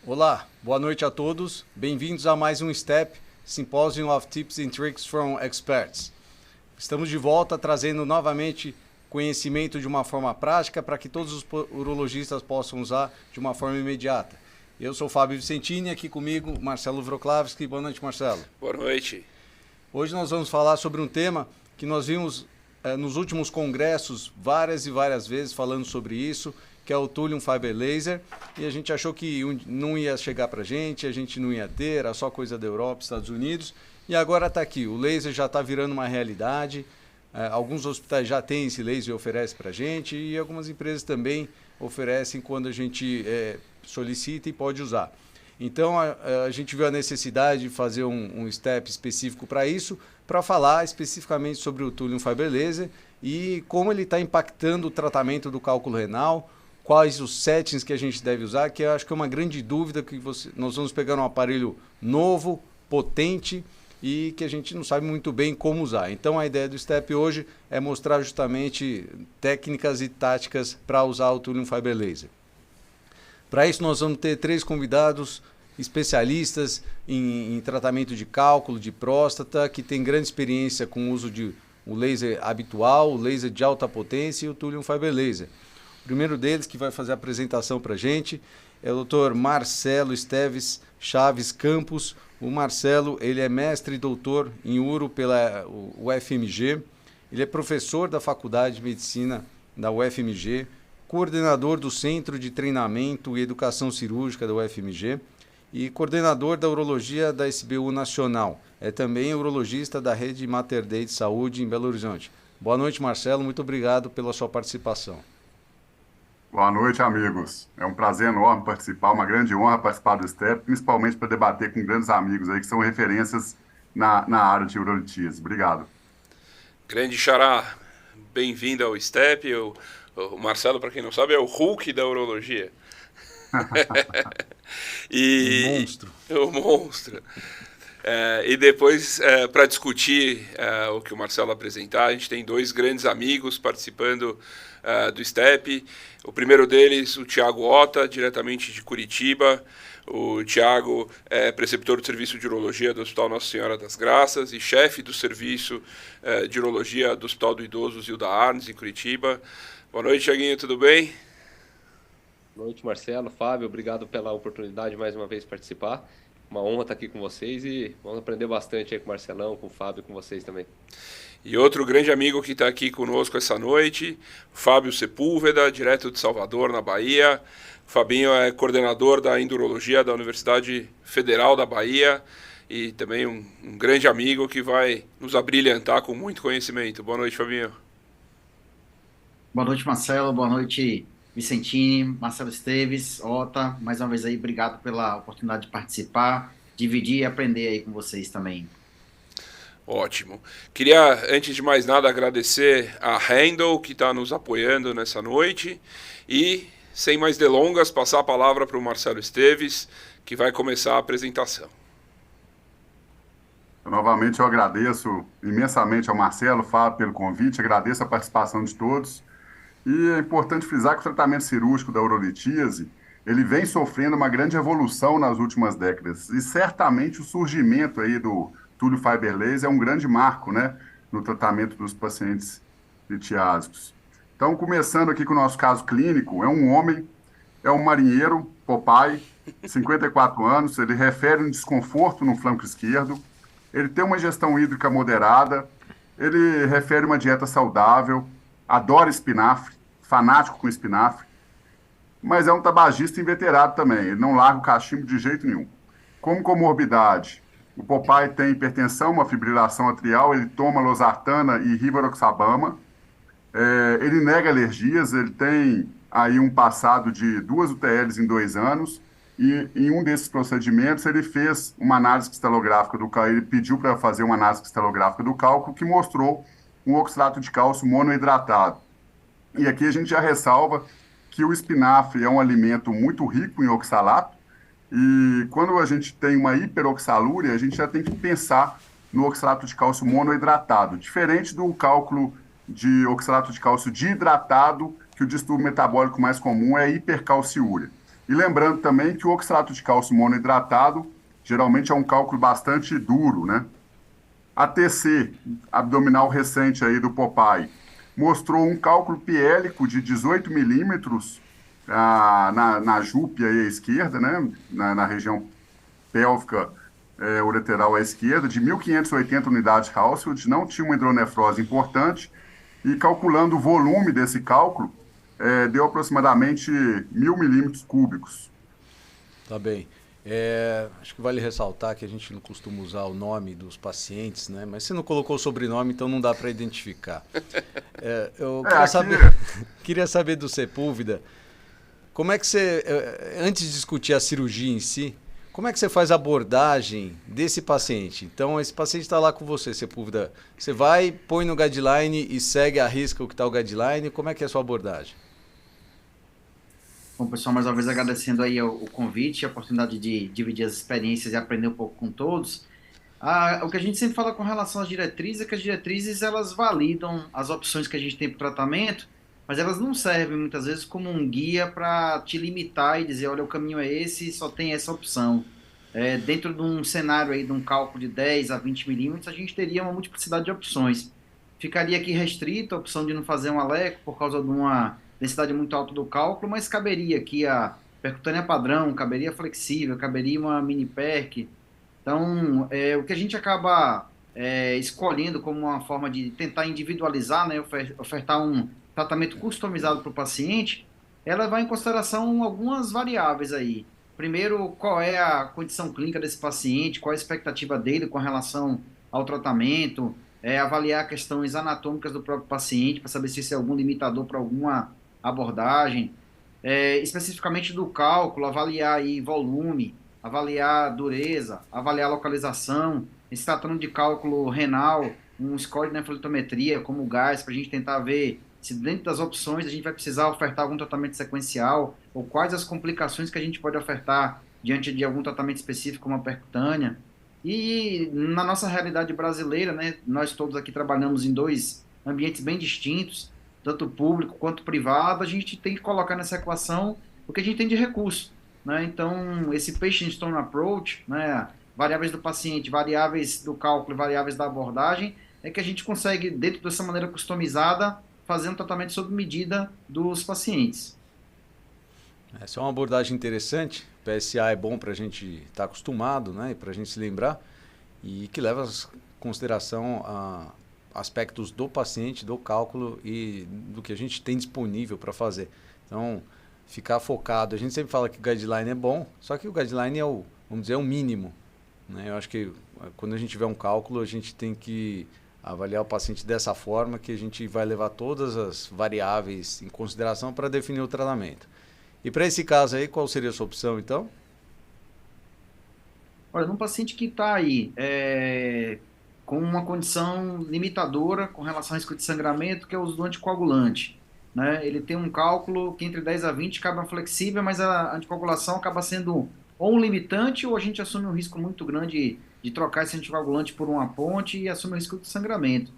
Olá, boa noite a todos. Bem-vindos a mais um STEP, Symposium of Tips and Tricks from Experts. Estamos de volta trazendo novamente conhecimento de uma forma prática para que todos os urologistas possam usar de uma forma imediata. Eu sou o Fábio Vicentini, aqui comigo Marcelo Wrocławski. Boa noite, Marcelo. Boa noite. Hoje nós vamos falar sobre um tema que nós vimos nos últimos congressos várias e várias vezes falando sobre isso, que é o Thulium Fiber Laser, e a gente achou que não ia chegar para a gente não ia ter, era só coisa da Europa, Estados Unidos, e agora está aqui, o laser já está virando uma realidade, alguns hospitais já têm esse laser e oferecem para a gente, e algumas empresas também oferecem quando a gente solicita e pode usar. Então a gente viu a necessidade de fazer um step específico para isso, para falar especificamente sobre o Thulium Fiber Laser e como ele está impactando o tratamento do cálculo renal, quais os settings que a gente deve usar, que eu acho que é uma grande dúvida, que nós vamos pegar um aparelho novo, potente, e que a gente não sabe muito bem como usar. Então a ideia do STEP hoje é mostrar justamente técnicas e táticas para usar o Thulium Fiber Laser. Para isso nós vamos ter 3 convidados especialistas em tratamento de cálculo, de próstata, que tem grande experiência com o uso de o laser habitual, o laser de alta potência e o Thulium Fiber Laser. O primeiro deles que vai fazer a apresentação para a gente é o Dr. Marcelo Esteves Chaves Campos. O Marcelo, ele é mestre e doutor em uro pela UFMG, ele é professor da Faculdade de Medicina da UFMG, coordenador do Centro de Treinamento e Educação Cirúrgica da UFMG e coordenador da Urologia da SBU Nacional. É também urologista da Rede Mater Dei de Saúde em Belo Horizonte. Boa noite, Marcelo. Muito obrigado pela sua participação. Boa noite, amigos. É um prazer enorme participar, uma grande honra participar do STEP, principalmente para debater com grandes amigos aí que são referências na área de urologia. Obrigado. Grande Xará, bem-vindo ao STEP. O Marcelo, para quem não sabe, é o Hulk da urologia. Um monstro. O monstro. E depois, para discutir o que o Marcelo apresentar, a gente tem 2 grandes amigos participando do STEP. O primeiro deles, o Tiago Ota, diretamente de Curitiba. O Tiago é preceptor do Serviço de Urologia do Hospital Nossa Senhora das Graças e chefe do Serviço de Urologia do Hospital do Idoso Zilda Arnes, em Curitiba. Boa noite, Tiaguinho, tudo bem? Boa noite, Marcelo, Fábio, obrigado pela oportunidade de mais uma vez participar. Uma honra estar aqui com vocês e vamos aprender bastante aí com o Marcelão, com o Fábio e com vocês também. E outro grande amigo que está aqui conosco essa noite, Fábio Sepúlveda, direto de Salvador, na Bahia. O Fabinho é coordenador da Endurologia da Universidade Federal da Bahia e também um grande amigo que vai nos abrilhantar com muito conhecimento. Boa noite, Fabinho. Boa noite, Marcelo. Boa noite, Vicentini, Marcelo Esteves, Ota. Mais uma vez aí, obrigado pela oportunidade de participar, dividir e aprender aí com vocês também. Ótimo. Queria, antes de mais nada, agradecer a Handle, que está nos apoiando nessa noite. E, sem mais delongas, passar a palavra para o Marcelo Esteves, que vai começar a apresentação. Novamente, eu agradeço imensamente ao Marcelo, Fábio, pelo convite, agradeço a participação de todos. E é importante frisar que o tratamento cirúrgico da urolitíase, ele vem sofrendo uma grande evolução nas últimas décadas. E certamente o surgimento aí do Thulium Fiber Laser é um grande marco, né, no tratamento dos pacientes litiásicos. Então, começando aqui com o nosso caso clínico, é um homem, é um marinheiro, Popeye, 54 anos, ele refere um desconforto no flanco esquerdo, ele tem uma ingestão hídrica moderada, ele refere uma dieta saudável, adora espinafre, fanático com espinafre, mas é um tabagista inveterado também, ele não larga o cachimbo de jeito nenhum. Como comorbidade, o Popeye tem hipertensão, uma fibrilação atrial, ele toma losartana e rivaroxabana, ele nega alergias, ele tem aí um passado de 2 UTLs em 2 anos, e em um desses procedimentos ele fez uma análise cristalográfica do cálculo, ele pediu para fazer uma análise cristalográfica do cálculo que mostrou um oxalato de cálcio monohidratado. E aqui a gente já ressalva que o espinafre é um alimento muito rico em oxalato, e quando a gente tem uma hiperoxalúria, a gente já tem que pensar no oxalato de cálcio monohidratado, diferente do cálculo de oxalato de cálcio diidratado, que o distúrbio metabólico mais comum é a hipercalciúria. E lembrando também que o oxalato de cálcio monohidratado geralmente é um cálculo bastante duro, né? A TC abdominal recente aí do Popeye mostrou um cálculo piélico de 18 milímetros na jupe aí à esquerda, né? Na região pélvica ureteral à esquerda, de 1.580 unidades Hounsfield, não tinha uma hidronefrose importante, e calculando o volume desse cálculo, deu aproximadamente 1.000 milímetros cúbicos. Tá bem. Acho que vale ressaltar que a gente não costuma usar o nome dos pacientes, né? Mas você não colocou o sobrenome, então não dá para identificar. Eu queria saber do Sepúlveda, como é que você, antes de discutir a cirurgia em si, como é que você faz a abordagem desse paciente? Então, esse paciente está lá com você, Sepúlveda. Você vai, põe no guideline e segue a risca o que está o guideline. Como é que é a sua abordagem? Bom, pessoal, mais uma vez agradecendo aí o convite, a oportunidade de dividir as experiências e aprender um pouco com todos. O que a gente sempre fala com relação às diretrizes é que as diretrizes elas validam as opções que a gente tem para o tratamento, mas elas não servem muitas vezes como um guia para te limitar e dizer, olha, o caminho é esse e só tem essa opção. Dentro de um cenário aí de um cálculo de 10 a 20 milímetros, a gente teria uma multiplicidade de opções. Ficaria aqui restrita a opção de não fazer um aleco por causa de uma densidade muito alta do cálculo, mas caberia aqui a percutânea padrão, caberia flexível, caberia uma mini perc. Então, o que a gente acaba escolhendo como uma forma de tentar individualizar, né, ofertar um tratamento customizado para o paciente, ela vai em consideração algumas variáveis aí. Primeiro, qual é a condição clínica desse paciente, qual é a expectativa dele com relação ao tratamento, avaliar questões anatômicas do próprio paciente para saber se isso é algum limitador para alguma abordagem, especificamente do cálculo, avaliar aí volume, avaliar dureza, avaliar localização, se tratando de cálculo renal, um score de nefrolitometria como o gás, para a gente tentar ver se dentro das opções a gente vai precisar ofertar algum tratamento sequencial, ou quais as complicações que a gente pode ofertar diante de algum tratamento específico, como a percutânea. E na nossa realidade brasileira, né, nós todos aqui trabalhamos em dois ambientes bem distintos, tanto público quanto privado, a gente tem que colocar nessa equação o que a gente tem de recurso, né? Então, esse patient stone approach, né, variáveis do paciente, variáveis do cálculo e variáveis da abordagem, é que a gente consegue, dentro dessa maneira customizada, fazer um tratamento sob medida dos pacientes. Essa é uma abordagem interessante. PSA é bom para a gente estar acostumado, né, e para a gente se lembrar, e que leva em consideração aspectos do paciente, do cálculo e do que a gente tem disponível para fazer. Então, ficar focado. A gente sempre fala que o guideline é bom, só que o guideline é vamos dizer, o mínimo, né? Eu acho que quando a gente tiver um cálculo, a gente tem que avaliar o paciente dessa forma, que a gente vai levar todas as variáveis em consideração para definir o tratamento. E para esse caso aí, qual seria a sua opção, então? Olha, num paciente que está aí com uma condição limitadora com relação ao risco de sangramento, que é o uso do anticoagulante, né? Ele tem um cálculo que entre 10 a 20 acaba flexível, mas a anticoagulação acaba sendo ou um limitante, ou a gente assume um risco muito grande de trocar esse anticoagulante por uma ponte e assume o risco de sangramento.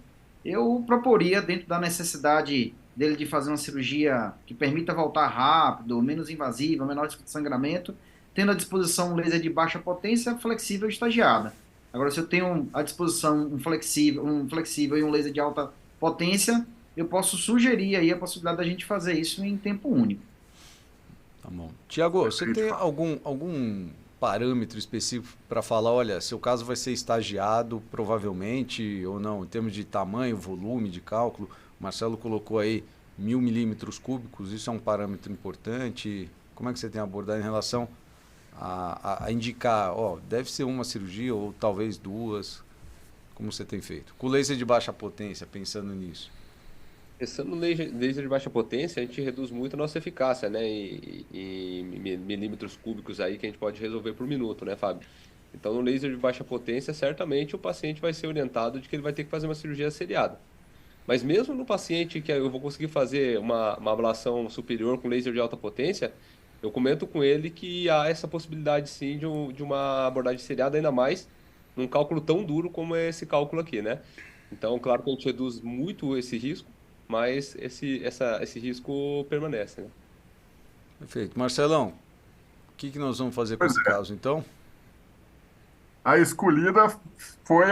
Eu proporia, dentro da necessidade dele de fazer uma cirurgia que permita voltar rápido, menos invasiva, menor risco de sangramento, tendo à disposição um laser de baixa potência, flexível e estagiada. Agora, se eu tenho à disposição um flexível e um laser de alta potência, eu posso sugerir aí a possibilidade da gente fazer isso em tempo único. Tá bom. Tiago, você tem algum parâmetro específico para falar, olha, seu caso vai ser estagiado provavelmente ou não, em termos de tamanho, volume de cálculo? O Marcelo colocou aí 1.000 milímetros cúbicos, isso é um parâmetro importante. Como é que você tem abordado em relação a indicar, deve ser uma cirurgia ou talvez duas? Como você tem feito? Com laser de baixa potência, pensando nisso. Pensando no laser de baixa potência, a gente reduz muito a nossa eficácia, né? Em milímetros cúbicos aí que a gente pode resolver por minuto, né, Fábio? Então, no laser de baixa potência, certamente o paciente vai ser orientado de que ele vai ter que fazer uma cirurgia seriada. Mas mesmo no paciente que eu vou conseguir fazer uma ablação superior com laser de alta potência, eu comento com ele que há essa possibilidade sim de uma abordagem seriada, ainda mais num cálculo tão duro como é esse cálculo aqui, né? Então, claro que a gente reduz muito esse risco, mas esse risco permanece, né? Perfeito. Marcelão, que nós vamos fazer com Pois esse é. caso, então? A escolhida foi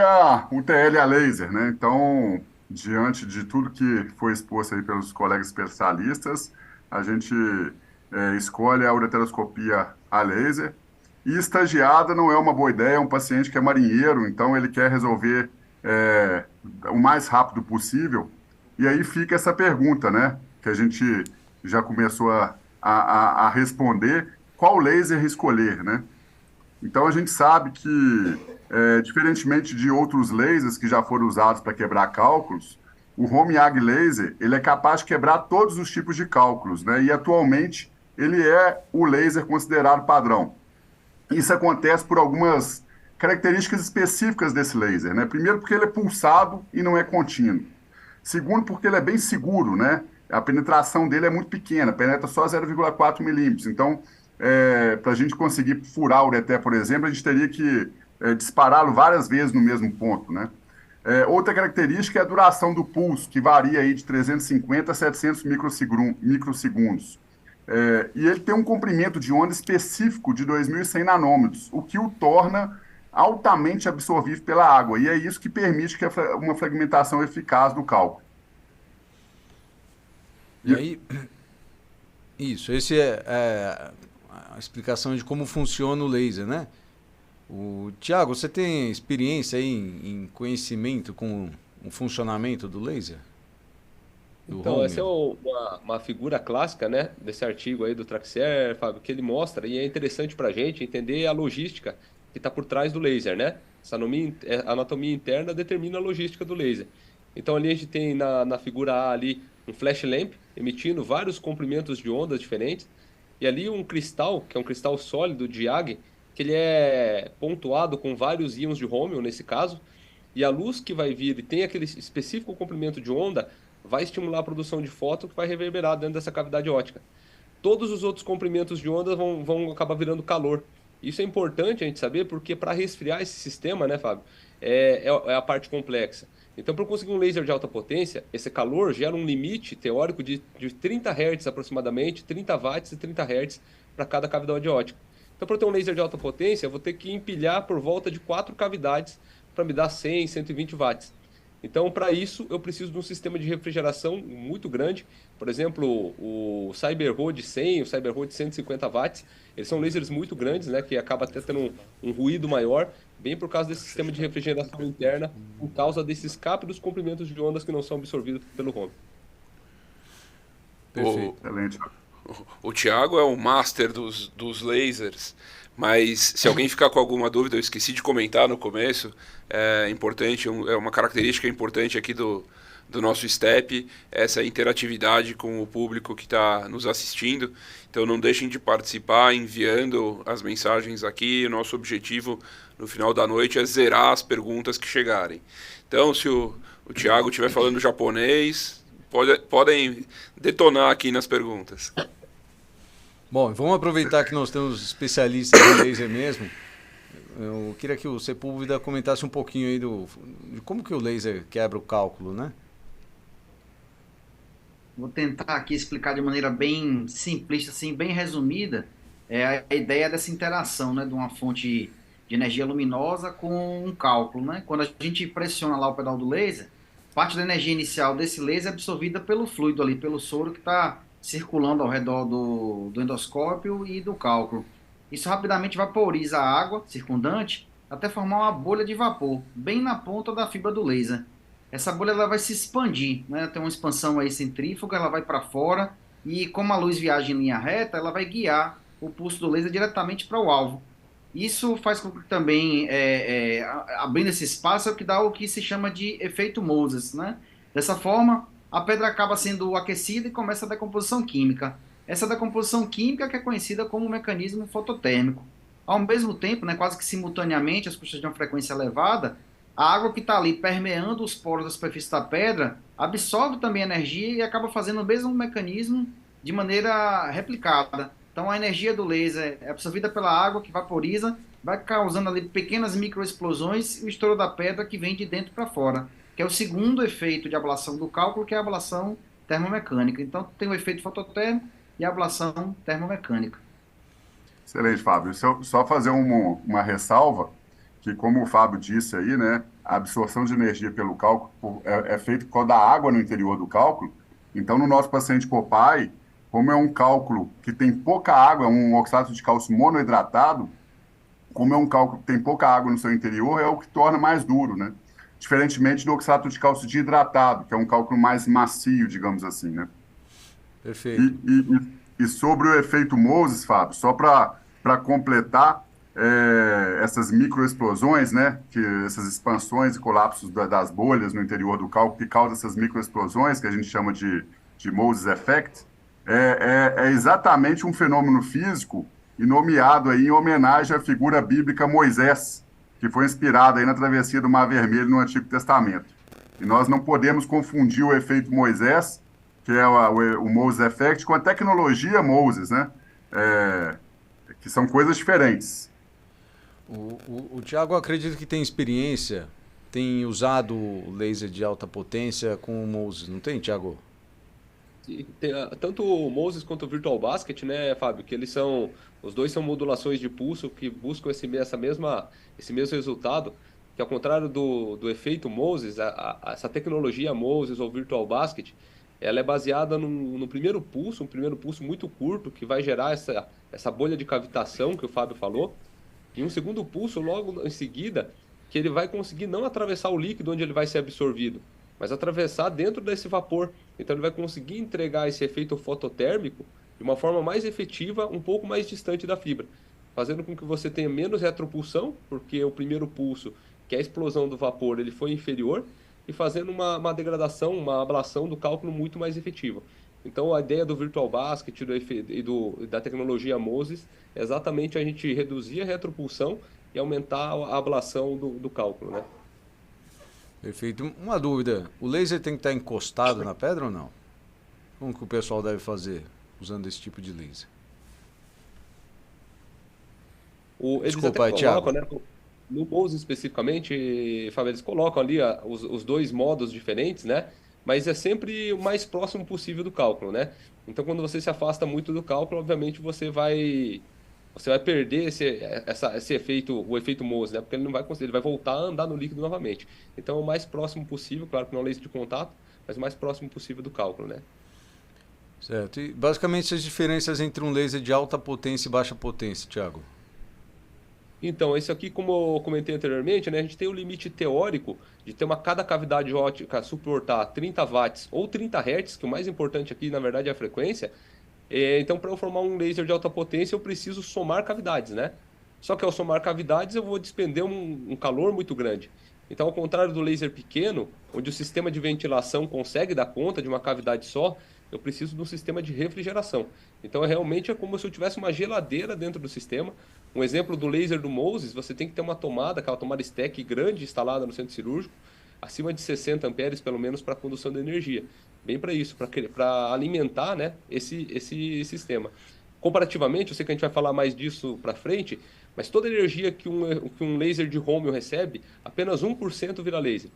o TL a laser, né? Então, diante de tudo que foi exposto aí pelos colegas especialistas, a gente escolhe a ureteroscopia a laser. E estagiada não é uma boa ideia, é um paciente que é marinheiro, então ele quer resolver o mais rápido possível. E aí fica essa pergunta, né? Que a gente já começou a responder: qual laser escolher, né? Então a gente sabe que, diferentemente de outros lasers que já foram usados para quebrar cálculos, o Home-Ag Laser ele é capaz de quebrar todos os tipos de cálculos, né? E atualmente ele é o laser considerado padrão. Isso acontece por algumas características específicas desse laser, né? Primeiro, porque ele é pulsado e não é contínuo. Segundo, porque ele é bem seguro, né? A penetração dele é muito pequena, penetra só 0,4 milímetros. Então, para a gente conseguir furar o ureter, por exemplo, a gente teria que dispará-lo várias vezes no mesmo ponto, né? Outra característica é a duração do pulso, que varia aí de 350 a 700 microsegundos. E ele tem um comprimento de onda específico de 2.100 nanômetros, o que o torna altamente absorvível pela água. E é isso que permite uma fragmentação eficaz do cálculo. E aí, esse é a explicação de como funciona o laser, né? Tiago, você tem experiência aí em conhecimento com o funcionamento do laser? Então, essa é uma figura clássica, né, desse artigo aí do Traxer, Fábio, que ele mostra, e é interessante para a gente entender a logística que está por trás do laser, né? Essa anatomia interna determina a logística do laser. Então, ali a gente tem na figura A ali um flash lamp, emitindo vários comprimentos de ondas diferentes, e ali um cristal, que é um cristal sólido de Ag, que ele é pontuado com vários íons de rômio, nesse caso, e a luz que vai vir e tem aquele específico comprimento de onda vai estimular a produção de fóton que vai reverberar dentro dessa cavidade óptica. Todos os outros comprimentos de onda vão acabar virando calor. Isso é importante a gente saber, porque para resfriar esse sistema, né, Fábio, é a parte complexa. Então, para conseguir um laser de alta potência, esse calor gera um limite teórico de 30 Hz aproximadamente, 30 watts e 30 Hz para cada cavidade óptica. Então, para eu ter um laser de alta potência, eu vou ter que empilhar por volta de 4 cavidades para me dar 100, 120 watts. Então, para isso, eu preciso de um sistema de refrigeração muito grande. Por exemplo, o CyberRO de 100, o CyberRO de 150 watts, eles são lasers muito grandes, né, que acaba até tendo um ruído maior, bem por causa desse sistema de refrigeração interna, por causa desse escape dos comprimentos de ondas que não são absorvidos pelo home. Perfeito. Excelente. O Thiago é o master dos lasers, mas se alguém ficar com alguma dúvida, eu esqueci de comentar no começo, é importante, é uma característica importante aqui do nosso STEP, essa interatividade com o público que está nos assistindo. Então não deixem de participar enviando as mensagens aqui. O nosso objetivo no final da noite é zerar as perguntas que chegarem. Então, se o Thiago estiver falando japonês, podem detonar aqui nas perguntas. Bom, vamos aproveitar que nós temos especialistas em laser mesmo. Eu queria que o Sepúlveda comentasse um pouquinho aí de como que o laser quebra o cálculo, né? Vou tentar aqui explicar de maneira bem simplista, assim, bem resumida, a ideia dessa interação, né, de uma fonte de energia luminosa com um cálculo, né? Quando a gente pressiona lá o pedal do laser, parte da energia inicial desse laser é absorvida pelo fluido ali, pelo soro que está circulando ao redor do endoscópio e do cálculo. Isso rapidamente vaporiza a água circundante até formar uma bolha de vapor, bem na ponta da fibra do laser. Essa bolha ela vai se expandir, né? Tem uma expansão aí centrífuga, ela vai para fora e como a luz viaja em linha reta, ela vai guiar o pulso do laser diretamente para o alvo. Isso faz com que também, abrindo esse espaço, é o que dá o que se chama de efeito Moses, né? Dessa forma, a pedra acaba sendo aquecida e começa a decomposição química. Essa decomposição química que é conhecida como mecanismo fototérmico. Ao mesmo tempo, né, quase que simultaneamente, às custas de uma frequência elevada, a água que está ali permeando os poros da superfície da pedra absorve também energia e acaba fazendo o mesmo mecanismo de maneira replicada. Então a energia do laser é absorvida pela água que vaporiza, vai causando ali pequenas microexplosões e o estouro da pedra que vem de dentro para fora, que é o segundo efeito de ablação do cálculo, que é a ablação termomecânica. Então tem o efeito fototérmico e a ablação termomecânica. Excelente, Fábio. Só fazer uma ressalva, que como o Fábio disse aí, né, a absorção de energia pelo cálculo é feita por causa da água no interior do cálculo. Então, no nosso paciente Popeye, como é um cálculo que tem pouca água, é um oxalato de cálcio monohidratado, como é um cálculo que tem pouca água no seu interior, é o que torna mais duro, né? Diferentemente do oxalato de cálcio dihidratado, que é um cálculo mais macio, digamos assim, né? E, Perfeito. e sobre o efeito Moses, Fábio, só para completar essas microexplosões, né, que essas expansões e colapsos das bolhas no interior do cálculo que causam essas microexplosões, que a gente chama de Moses Effect, é exatamente um fenômeno físico e nomeado aí em homenagem à figura bíblica Moisés, que foi inspirada aí na travessia do Mar Vermelho no Antigo Testamento. E nós não podemos confundir o efeito Moisés, que é o Moses Effect, com a tecnologia Moses, né? Que são coisas diferentes. O Thiago acredita que tem experiência, tem usado laser de alta potência com o Moses, não tem, Thiago? Tanto o Moses quanto o Virtual Basket, né, Fábio, que os dois são modulações de pulso que buscam esse mesmo resultado, que ao contrário do efeito Moses, essa tecnologia Moses ou Virtual Basket, ela é baseada no primeiro pulso, um primeiro pulso muito curto, que vai gerar essa bolha de cavitação que o Fábio falou, e um segundo pulso logo em seguida, que ele vai conseguir não atravessar o líquido onde ele vai ser absorvido, mas atravessar dentro desse vapor. Então ele vai conseguir entregar esse efeito fototérmico de uma forma mais efetiva, um pouco mais distante da fibra, fazendo com que você tenha menos retropulsão, porque o primeiro pulso, que é a explosão do vapor, ele foi inferior, e fazendo uma degradação, uma ablação do cálculo muito mais efetiva. Então a ideia do Virtual Basket da tecnologia Moses é exatamente a gente reduzir a retropulsão e aumentar a ablação do cálculo, né? Perfeito. Uma dúvida, o laser tem que estar encostado na pedra ou não? Como que o pessoal deve fazer usando esse tipo de laser? Eles Desculpa, até Thiago. colocam, né? No Moses especificamente, Fábio, eles colocam ali os dois modos diferentes, né? Mas é sempre o mais próximo possível do cálculo, né? Então, quando você se afasta muito do cálculo, obviamente você vai perder esse efeito, o efeito Moses, né? Porque ele não vai conseguir, ele vai voltar a andar no líquido novamente. Então, o mais próximo possível, claro que não é laser de contato, mas o mais próximo possível do cálculo, né? Certo. E basicamente as diferenças entre um laser de alta potência e baixa potência, Thiago? Então, isso aqui, como eu comentei anteriormente, né, a gente tem o limite teórico de ter cada cavidade óptica suportar 30 watts ou 30 Hz, que o mais importante aqui, na verdade, é a frequência. Então, para eu formar um laser de alta potência, eu preciso somar cavidades, né? Só que ao somar cavidades, eu vou despender um calor muito grande. Então, ao contrário do laser pequeno, onde o sistema de ventilação consegue dar conta de uma cavidade só, eu preciso de um sistema de refrigeração. Então, realmente é como se eu tivesse uma geladeira dentro do sistema. Um exemplo do laser do Moses, você tem que ter uma tomada, aquela tomada stack grande instalada no centro cirúrgico, acima de 60 amperes pelo menos para a condução de energia. Bem para isso, para alimentar, né, esse sistema. Comparativamente, eu sei que a gente vai falar mais disso para frente, mas toda energia que um laser de Romeo recebe, apenas 1% vira laser.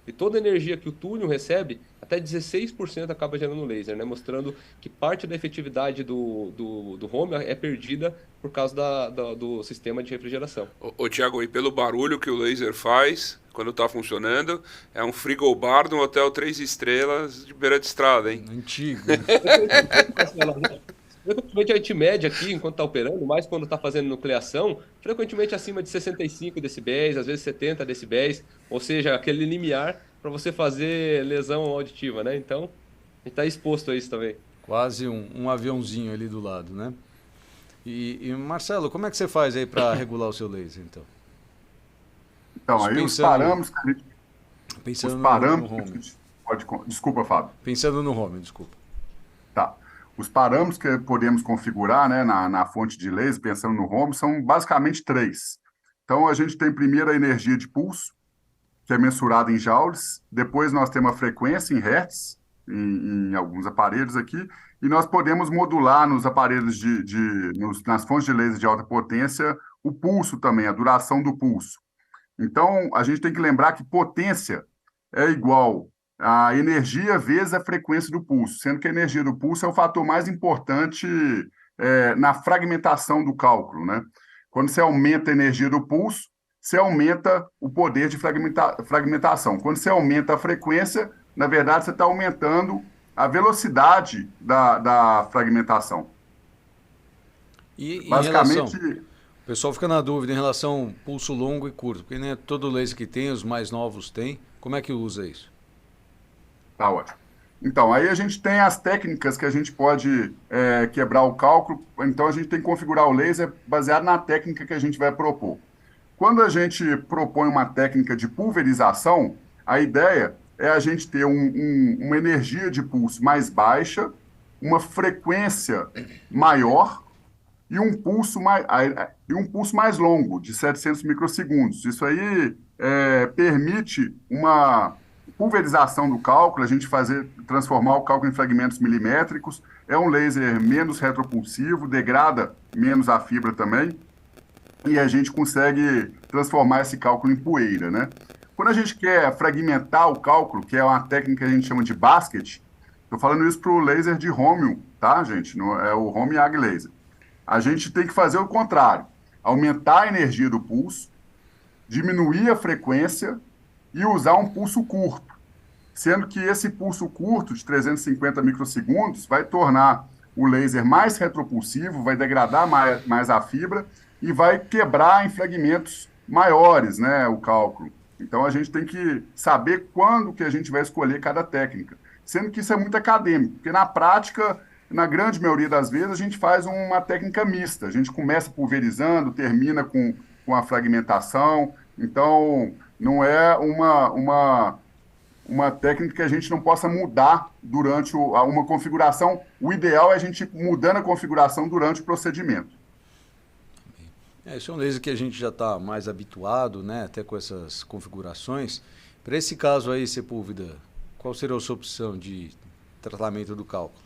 E toda energia que o túnel recebe, até 16% acaba gerando laser, né? Mostrando que parte da efetividade do Romeo é perdida por causa do sistema de refrigeração. Ô Thiago, e pelo barulho que o laser faz, quando está funcionando, é um frigobar de um hotel 3 estrelas de beira de estrada, hein? Antigo. Frequentemente a gente mede aqui, enquanto está operando, mais quando está fazendo nucleação, frequentemente acima de 65 decibéis, às vezes 70 decibéis, ou seja, aquele limiar para você fazer lesão auditiva, né? Então, a gente está exposto a isso também. Quase um aviãozinho ali do lado, né? E Marcelo, como é que você faz aí para regular o seu laser, então? Então, Isso aí os pensando- parâmetros, Pensando os no parâmetros, home. desculpa, Fábio. Pensando no home, desculpa. Tá. Os parâmetros que podemos configurar, né, na fonte de laser, pensando no home, são basicamente três. Então, a gente tem primeiro a energia de pulso, que é mensurada em joules. Depois, nós temos a frequência em hertz, em alguns aparelhos aqui. E nós podemos modular nos aparelhos nas fontes de laser de alta potência, o pulso também, a duração do pulso. Então, a gente tem que lembrar que potência é igual a energia vezes a frequência do pulso, sendo que a energia do pulso é o fator mais importante na fragmentação do cálculo, né? Quando você aumenta a energia do pulso, você aumenta o poder de fragmentação. Quando você aumenta a frequência, na verdade, você está aumentando a velocidade da fragmentação. E em Basicamente, relação, o pessoal fica na dúvida em relação ao pulso longo e curto, porque nem é todo laser que tem, os mais novos tem. Como é que usa isso? tá ótimo. Então, aí a gente tem as técnicas que a gente pode quebrar o cálculo. Então, a gente tem que configurar o laser baseado na técnica que a gente vai propor. Quando a gente propõe uma técnica de pulverização, a ideia é a gente ter uma energia de pulso mais baixa, uma frequência maior e um pulso mais longo, de 700 microsegundos. Isso aí permite uma pulverização do cálculo, a gente transformar o cálculo em fragmentos milimétricos. É um laser menos retropulsivo, degrada menos a fibra também, e a gente consegue transformar esse cálculo em poeira, né? Quando a gente quer fragmentar o cálculo, que é uma técnica que a gente chama de basket, estou falando isso para o laser de Romeo, tá, gente? Não é o Home Yag Laser. A gente tem que fazer o contrário, aumentar a energia do pulso, diminuir a frequência e usar um pulso curto, sendo que esse pulso curto, de 350 microsegundos, vai tornar o laser mais retropulsivo, vai degradar mais a fibra e vai quebrar em fragmentos maiores, né, o cálculo. Então, a gente tem que saber quando que a gente vai escolher cada técnica, sendo que isso é muito acadêmico, porque na prática, na grande maioria das vezes, a gente faz uma técnica mista. A gente começa pulverizando, termina com a fragmentação. Então, não é uma técnica que a gente não possa mudar durante uma configuração. O ideal é a gente mudando a configuração durante o procedimento. Esse é um laser que a gente já está mais habituado, né, até com essas configurações. Para esse caso aí, Sepúlveda, qual seria a sua opção de tratamento do cálculo?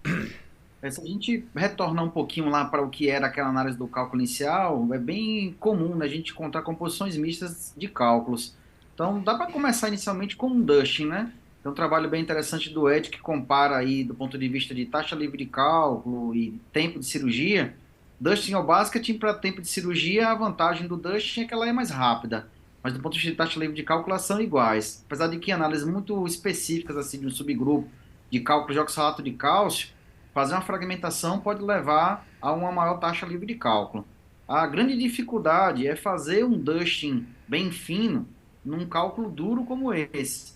Se a gente retornar um pouquinho lá para o que era aquela análise do cálculo inicial, é bem comum, né, a gente encontrar composições mistas de cálculos. Então, dá para começar inicialmente com um dusting, né? Tem um trabalho bem interessante do Ed que compara aí, do ponto de vista de taxa livre de cálculo e tempo de cirurgia. Dusting ou basket, para tempo de cirurgia, a vantagem do dusting é que ela é mais rápida. Mas do ponto de vista de taxa livre de cálculo, elas são iguais. Apesar de que análises muito específicas assim, de um subgrupo de cálculo de oxalato de cálcio, fazer uma fragmentação pode levar a uma maior taxa livre de cálculo. A grande dificuldade é fazer um dusting bem fino num cálculo duro como esse.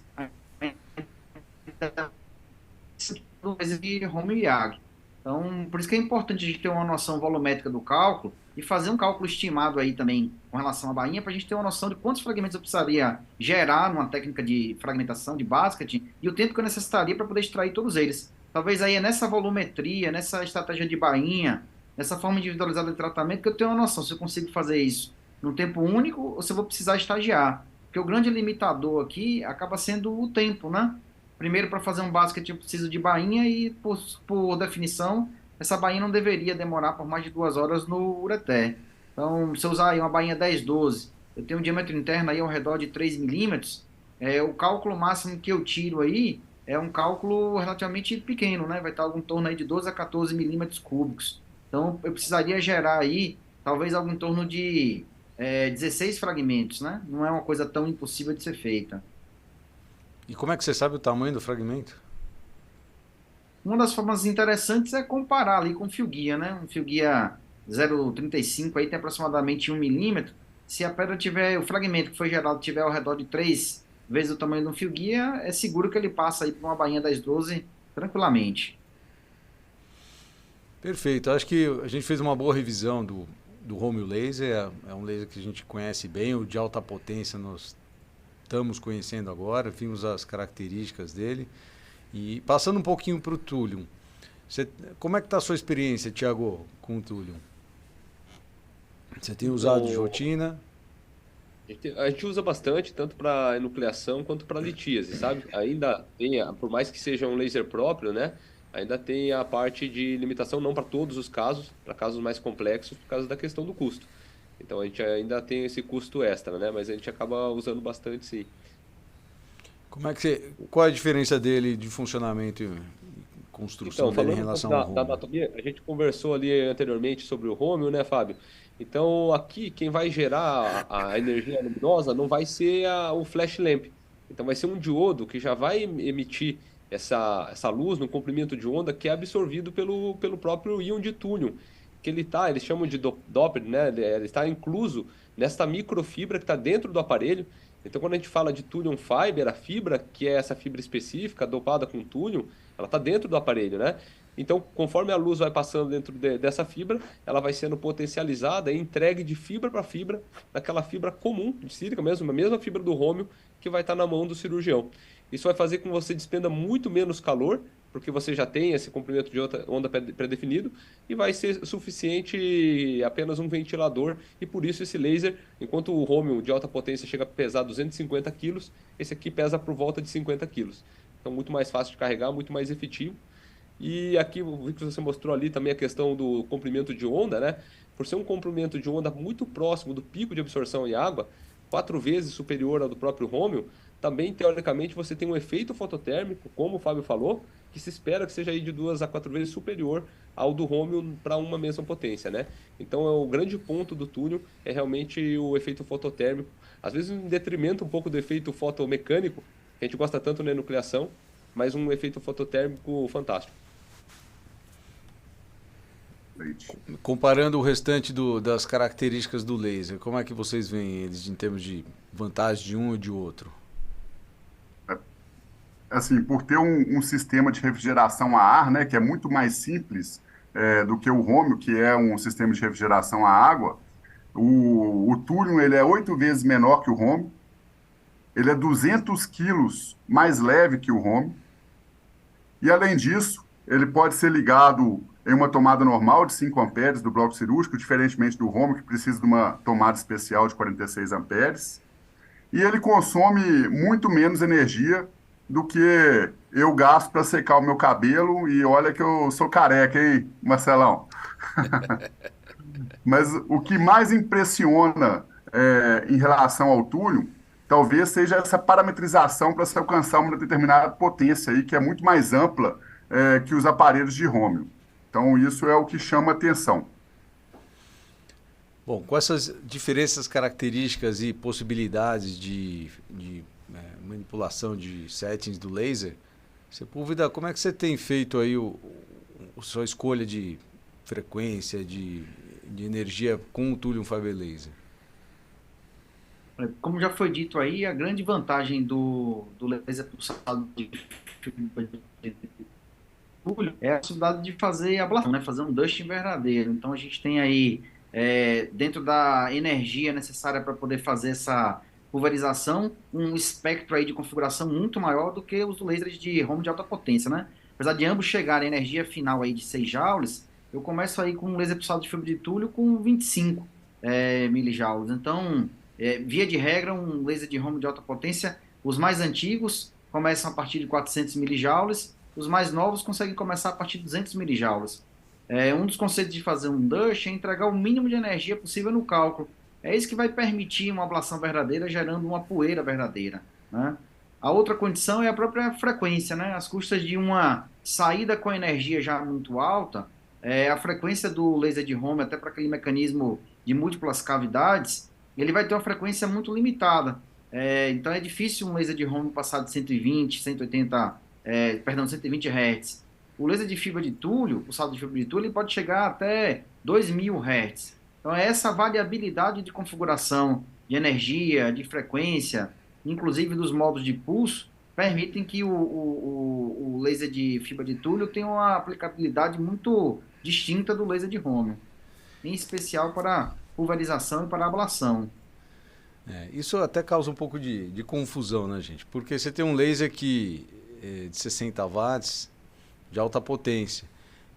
De Romeo Yag. Então, por isso que é importante a gente ter uma noção volumétrica do cálculo e fazer um cálculo estimado aí também com relação à bainha, para a gente ter uma noção de quantos fragmentos eu precisaria gerar numa técnica de fragmentação, de basket, e o tempo que eu necessitaria para poder extrair todos eles. Talvez aí é nessa volumetria, nessa estratégia de bainha, nessa forma individualizada de tratamento, que eu tenho uma noção se eu consigo fazer isso num tempo único ou se eu vou precisar estagiar. Porque o grande limitador aqui acaba sendo o tempo, né? Primeiro, para fazer um basket eu preciso de bainha e, por definição, essa bainha não deveria demorar por mais de 2 horas no ureter. Então, se eu usar aí uma bainha 10-12, eu tenho um diâmetro interno aí ao redor de 3 milímetros, o cálculo máximo que eu tiro aí é um cálculo relativamente pequeno, né? Vai estar algo em torno aí de 12 a 14 milímetros cúbicos. Então, eu precisaria gerar aí, talvez algo em torno de 16 fragmentos, né? Não é uma coisa tão impossível de ser feita. E como é que você sabe o tamanho do fragmento? Uma das formas interessantes é comparar ali com o fio guia, né? Um fio guia 0,35 aí tem aproximadamente 1 milímetro. Se a pedra tiver, o fragmento que foi gerado tiver ao redor de 3 vezes o tamanho de um fio guia, é seguro que ele passa aí por uma bainha 10-12 tranquilamente. Perfeito. Acho que a gente fez uma boa revisão do Romeo Laser. É um laser que a gente conhece bem, o de alta potência nós estamos conhecendo agora, vimos as características dele. E passando um pouquinho para o Thulium, como é que está a sua experiência, Thiago, com o Thulium? Você tem usado de rotina? A gente usa bastante, tanto para enucleação quanto para litíase, sabe? Ainda tem, por mais que seja um laser próprio, né? Ainda tem a parte de limitação, não para todos os casos, para casos mais complexos, por causa da questão do custo. Então a gente ainda tem esse custo extra, né? Mas a gente acaba usando bastante, sim. Qual é a diferença dele de funcionamento construção Então, dele em falando um pouco relação ao da Romeo. anatomia, a gente conversou ali anteriormente sobre o Romeo, né, Fábio? Então, aqui, quem vai gerar a energia luminosa não vai ser o flash lamp. Então, vai ser um diodo que já vai emitir essa luz no comprimento de onda que é absorvido pelo próprio íon de túnel, que eles chamam de Doppler, né? Ele está incluso nesta microfibra que está dentro do aparelho. Então, quando a gente fala de Thulium Fiber, a fibra, que é essa fibra específica, dopada com túnel, ela está dentro do aparelho, né? Então, conforme a luz vai passando dentro dessa fibra, ela vai sendo potencializada e entregue de fibra para fibra, naquela fibra comum, de sílica mesmo, a mesma fibra do Romeo, que vai estar na mão do cirurgião. Isso vai fazer com que você despenda muito menos calor, porque você já tem esse comprimento de onda pré-definido, e vai ser suficiente apenas um ventilador, e por isso esse laser, enquanto o Romeo de alta potência chega a pesar 250 quilos, esse aqui pesa por volta de 50 quilos. Então, muito mais fácil de carregar, muito mais efetivo. E aqui, eu vi que você mostrou ali também a questão do comprimento de onda, né? Por ser um comprimento de onda muito próximo do pico de absorção em água, 4 vezes superior ao do próprio Romeo, também, teoricamente, você tem um efeito fototérmico, como o Fábio falou, que se espera que seja aí de 2 a 4 vezes superior ao do Romeo para uma mesma potência, né? Então, o grande ponto do túnel é realmente o efeito fototérmico, às vezes em detrimento um pouco do efeito fotomecânico, que a gente gosta tanto na nucleação, mas um efeito fototérmico fantástico. Leite. Comparando o restante das características do laser, como é que vocês veem eles em termos de vantagem de um e de outro? Assim, por ter um sistema de refrigeração a ar, né, que é muito mais simples do que o Romeo, que é um sistema de refrigeração a água, o Thulium ele é 8 vezes menor que o Romeo, ele é 200 quilos mais leve que o Romeo, e além disso, ele pode ser ligado em uma tomada normal de 5 amperes do bloco cirúrgico, diferentemente do Romeo, que precisa de uma tomada especial de 46 amperes, e ele consome muito menos energia do que eu gasto para secar o meu cabelo, e olha que eu sou careca, hein, Marcelão? Mas o que mais impressiona em relação ao Thulium, talvez seja essa parametrização para se alcançar uma determinada potência aí, que é muito mais ampla que os aparelhos de Romeo. Então, isso é o que chama atenção. Bom, com essas diferenças, características e possibilidades de manipulação de settings do laser, Sepúlveda, como é que você tem feito aí a sua escolha de frequência, de energia com o Thulium Fiber Laser? Como já foi dito aí, a grande vantagem do laser pulsado de fibra de túlio é a possibilidade de fazer ablação, né? Fazer um dusting verdadeiro. Então a gente tem aí, dentro da energia necessária para poder fazer essa pulverização, um espectro aí de configuração muito maior do que os lasers de Romeo de alta potência, né? Apesar de ambos chegarem à energia final aí de 6 joules, eu começo aí com um laser pulsado de fibra de túlio com 25 milijoules. Então, via de regra, um laser de Romeo de alta potência, os mais antigos começam a partir de 400 milijoules, os mais novos conseguem começar a partir de 200 milijoules. Um dos conceitos de fazer um DUSH é entregar o mínimo de energia possível no cálculo. É isso que vai permitir uma ablação verdadeira, gerando uma poeira verdadeira, né? A outra condição é a própria frequência, né? Às custas de uma saída com energia já muito alta, a frequência do laser de Romeo, até para aquele mecanismo de múltiplas cavidades, ele vai ter uma frequência muito limitada. Então é difícil um laser de Romeo passar de 120, 120 Hz. O laser de fibra de túlio, o saldo de fibra de túlio, ele pode chegar até 2000 Hz. Então, essa variabilidade de configuração de energia, de frequência, inclusive dos modos de pulso, permitem que o laser de fibra de túlio tenha uma aplicabilidade muito distinta do laser de Romeo, em especial para pulverização e para ablação. Isso até causa um pouco de confusão, né, gente? Porque você tem um laser que de 60 watts, de alta potência,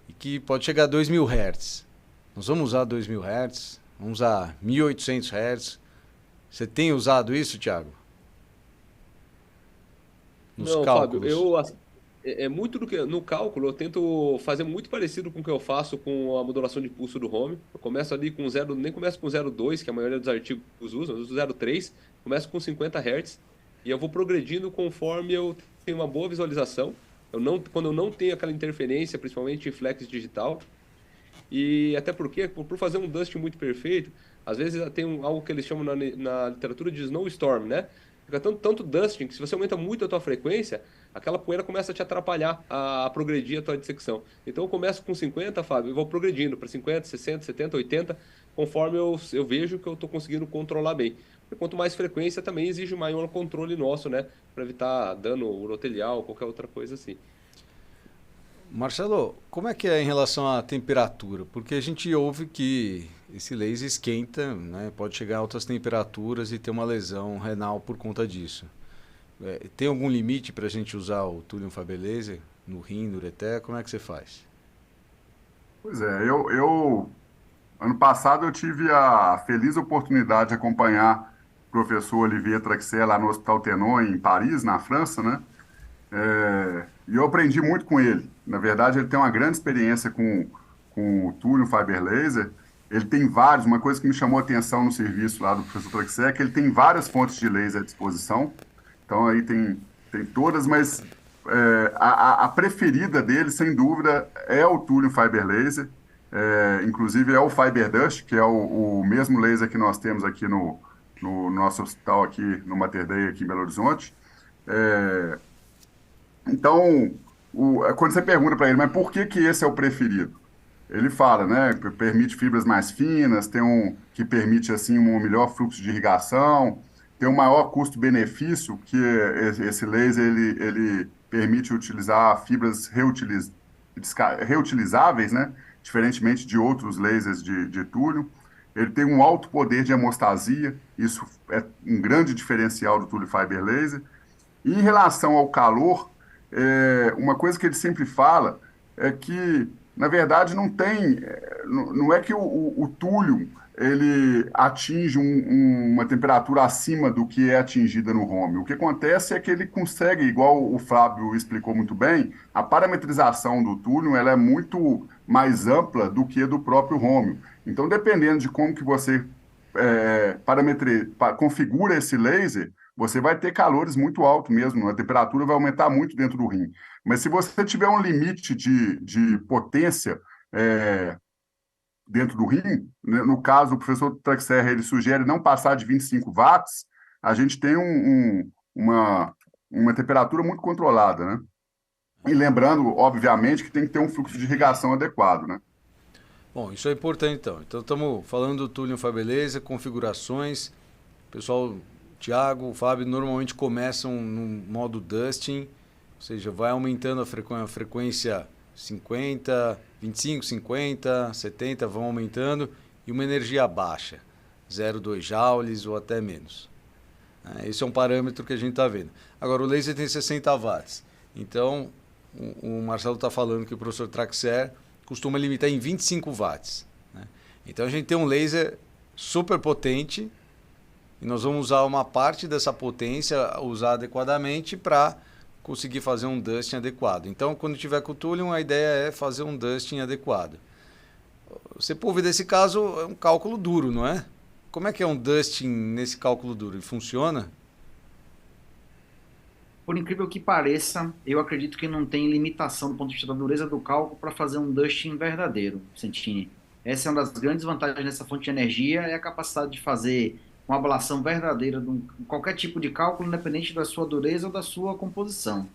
e que pode chegar a 2000 Hz. Nós vamos usar 2000 Hz, vamos usar 1800 Hz. Você tem usado isso, Thiago? Nos Não, cálculos? Fábio, é muito do que no cálculo eu tento fazer muito parecido com o que eu faço com a modulação de pulso do Romeo. Eu começo ali com nem começo com 0,2, que a maioria dos artigos usa, eu uso 0,3, começo com 50 Hz e eu vou progredindo conforme eu tenho uma boa visualização Quando eu não tenho aquela interferência, principalmente em flex digital, e até porque, por fazer um dust muito perfeito, às vezes tem algo que eles chamam na literatura de snowstorm, né? Fica tanto dusting que se você aumenta muito a tua frequência, aquela poeira começa a te atrapalhar a progredir a tua dissecção. Então eu começo com 50, Fábio, e vou progredindo para 50, 60, 70, 80, conforme eu vejo que eu estou conseguindo controlar bem. E quanto mais frequência, também exige maior controle nosso, né? Para evitar dano urotelial ou qualquer outra coisa assim. Marcelo, como é que é em relação à temperatura? Porque a gente ouve que esse laser esquenta, né? Pode chegar a altas temperaturas e ter uma lesão renal por conta disso. Tem algum limite para a gente usar o Thulium Fiber Laser no rim, no ureter? Como é que você faz? Pois é, ano passado eu tive a feliz oportunidade de acompanhar o professor Olivier Traxel lá no Hospital Tenon, em Paris, na França, né? E eu aprendi muito com ele. Na verdade, ele tem uma grande experiência com o Thulium Fiber Laser. Ele tem vários, uma coisa que me chamou a atenção no serviço lá do professor Traxel é que ele tem várias fontes de laser à disposição. Então aí tem todas, mas a preferida dele, sem dúvida, é o Thulium Fiber Laser. Inclusive é o Fiber Dust, que é o mesmo laser que nós temos aqui no nosso hospital, aqui no Mater Dei, aqui em Belo Horizonte. Então, quando você pergunta para ele, mas por que esse é o preferido? Ele fala, né, que permite fibras mais finas, que permite assim um melhor fluxo de irrigação, tem um maior custo-benefício, que esse laser ele permite utilizar fibras reutilizáveis, né, diferentemente de outros lasers de Thulium. Ele tem um alto poder de hemostasia, isso é um grande diferencial do Thulium Fiber Laser. E em relação ao calor, uma coisa que ele sempre fala é que, na verdade, não é que o Thulium ele atinge uma temperatura acima do que é atingida no Home. O que acontece é que ele consegue, igual o Fábio explicou muito bem, a parametrização do Thulium ela é muito mais ampla do que a do próprio Home. Então, dependendo de como que você configura esse laser, você vai ter calores muito altos mesmo, a temperatura vai aumentar muito dentro do rim. Mas se você tiver um limite de potência dentro do rim, né, no caso, o professor Traxler, ele sugere não passar de 25 watts, a gente tem uma temperatura muito controlada, né? E lembrando, obviamente, que tem que ter um fluxo de irrigação adequado, né? Bom, isso é importante então. Então estamos falando do Thulium Fiber Laser, configurações. Pessoal, Thiago, o Fábio normalmente começam no modo dusting, ou seja, vai aumentando a frequência 50, 25, 50, 70, vão aumentando, e uma energia baixa, 0,2 joules ou até menos. Esse é um parâmetro que a gente está vendo. Agora, o laser tem 60 watts, então o Marcelo está falando que o professor Traxler costuma limitar em 25 watts. Né? Então a gente tem um laser super potente, e nós vamos usar uma parte dessa potência, usar adequadamente para conseguir fazer um dusting adequado. Então, quando tiver com o Thulium, a ideia é fazer um dusting adequado. Você pode ver desse caso, é um cálculo duro, não é? Como é que é um dusting nesse cálculo duro? Ele funciona? Por incrível que pareça, eu acredito que não tem limitação do ponto de vista da dureza do cálculo para fazer um dusting verdadeiro, Santini. Essa é uma das grandes vantagens dessa fonte de energia, é a capacidade de fazer uma ablação verdadeira de qualquer tipo de cálculo, independente da sua dureza ou da sua composição.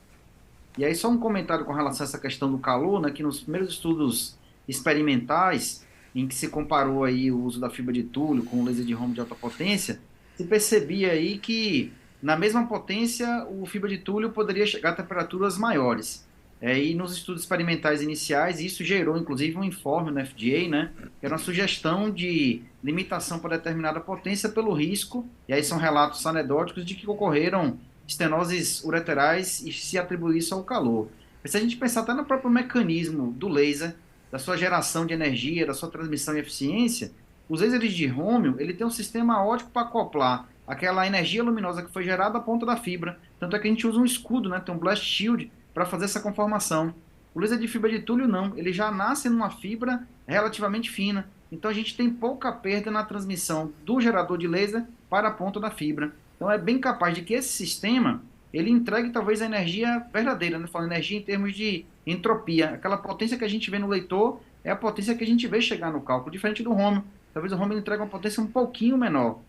E aí só um comentário com relação a essa questão do calor, né, que nos primeiros estudos experimentais, em que se comparou aí o uso da fibra de Thulium com o laser de Home de alta potência, se percebia aí que na mesma potência o fibra de Thulium poderia chegar a temperaturas maiores. E nos estudos experimentais iniciais, isso gerou inclusive um informe no FDA, né, que era uma sugestão de limitação para determinada potência pelo risco, e aí são relatos anedóticos de que ocorreram estenoses ureterais e se atribui isso ao calor. Mas se a gente pensar até no próprio mecanismo do laser, da sua geração de energia, da sua transmissão e eficiência, os lasers de Home, ele tem um sistema ótico para acoplar aquela energia luminosa que foi gerada à ponta da fibra, tanto é que a gente usa um escudo, né, tem um blast shield, para fazer essa conformação. O laser de fibra de Thulium não, ele já nasce numa fibra relativamente fina, então a gente tem pouca perda na transmissão do gerador de laser para a ponta da fibra. Então é bem capaz de que esse sistema ele entregue talvez a energia verdadeira, né? Falando energia em termos de entropia. Aquela potência que a gente vê no leitor é a potência que a gente vê chegar no cálculo, diferente do Romeo. Talvez o Romeo entregue uma potência um pouquinho menor.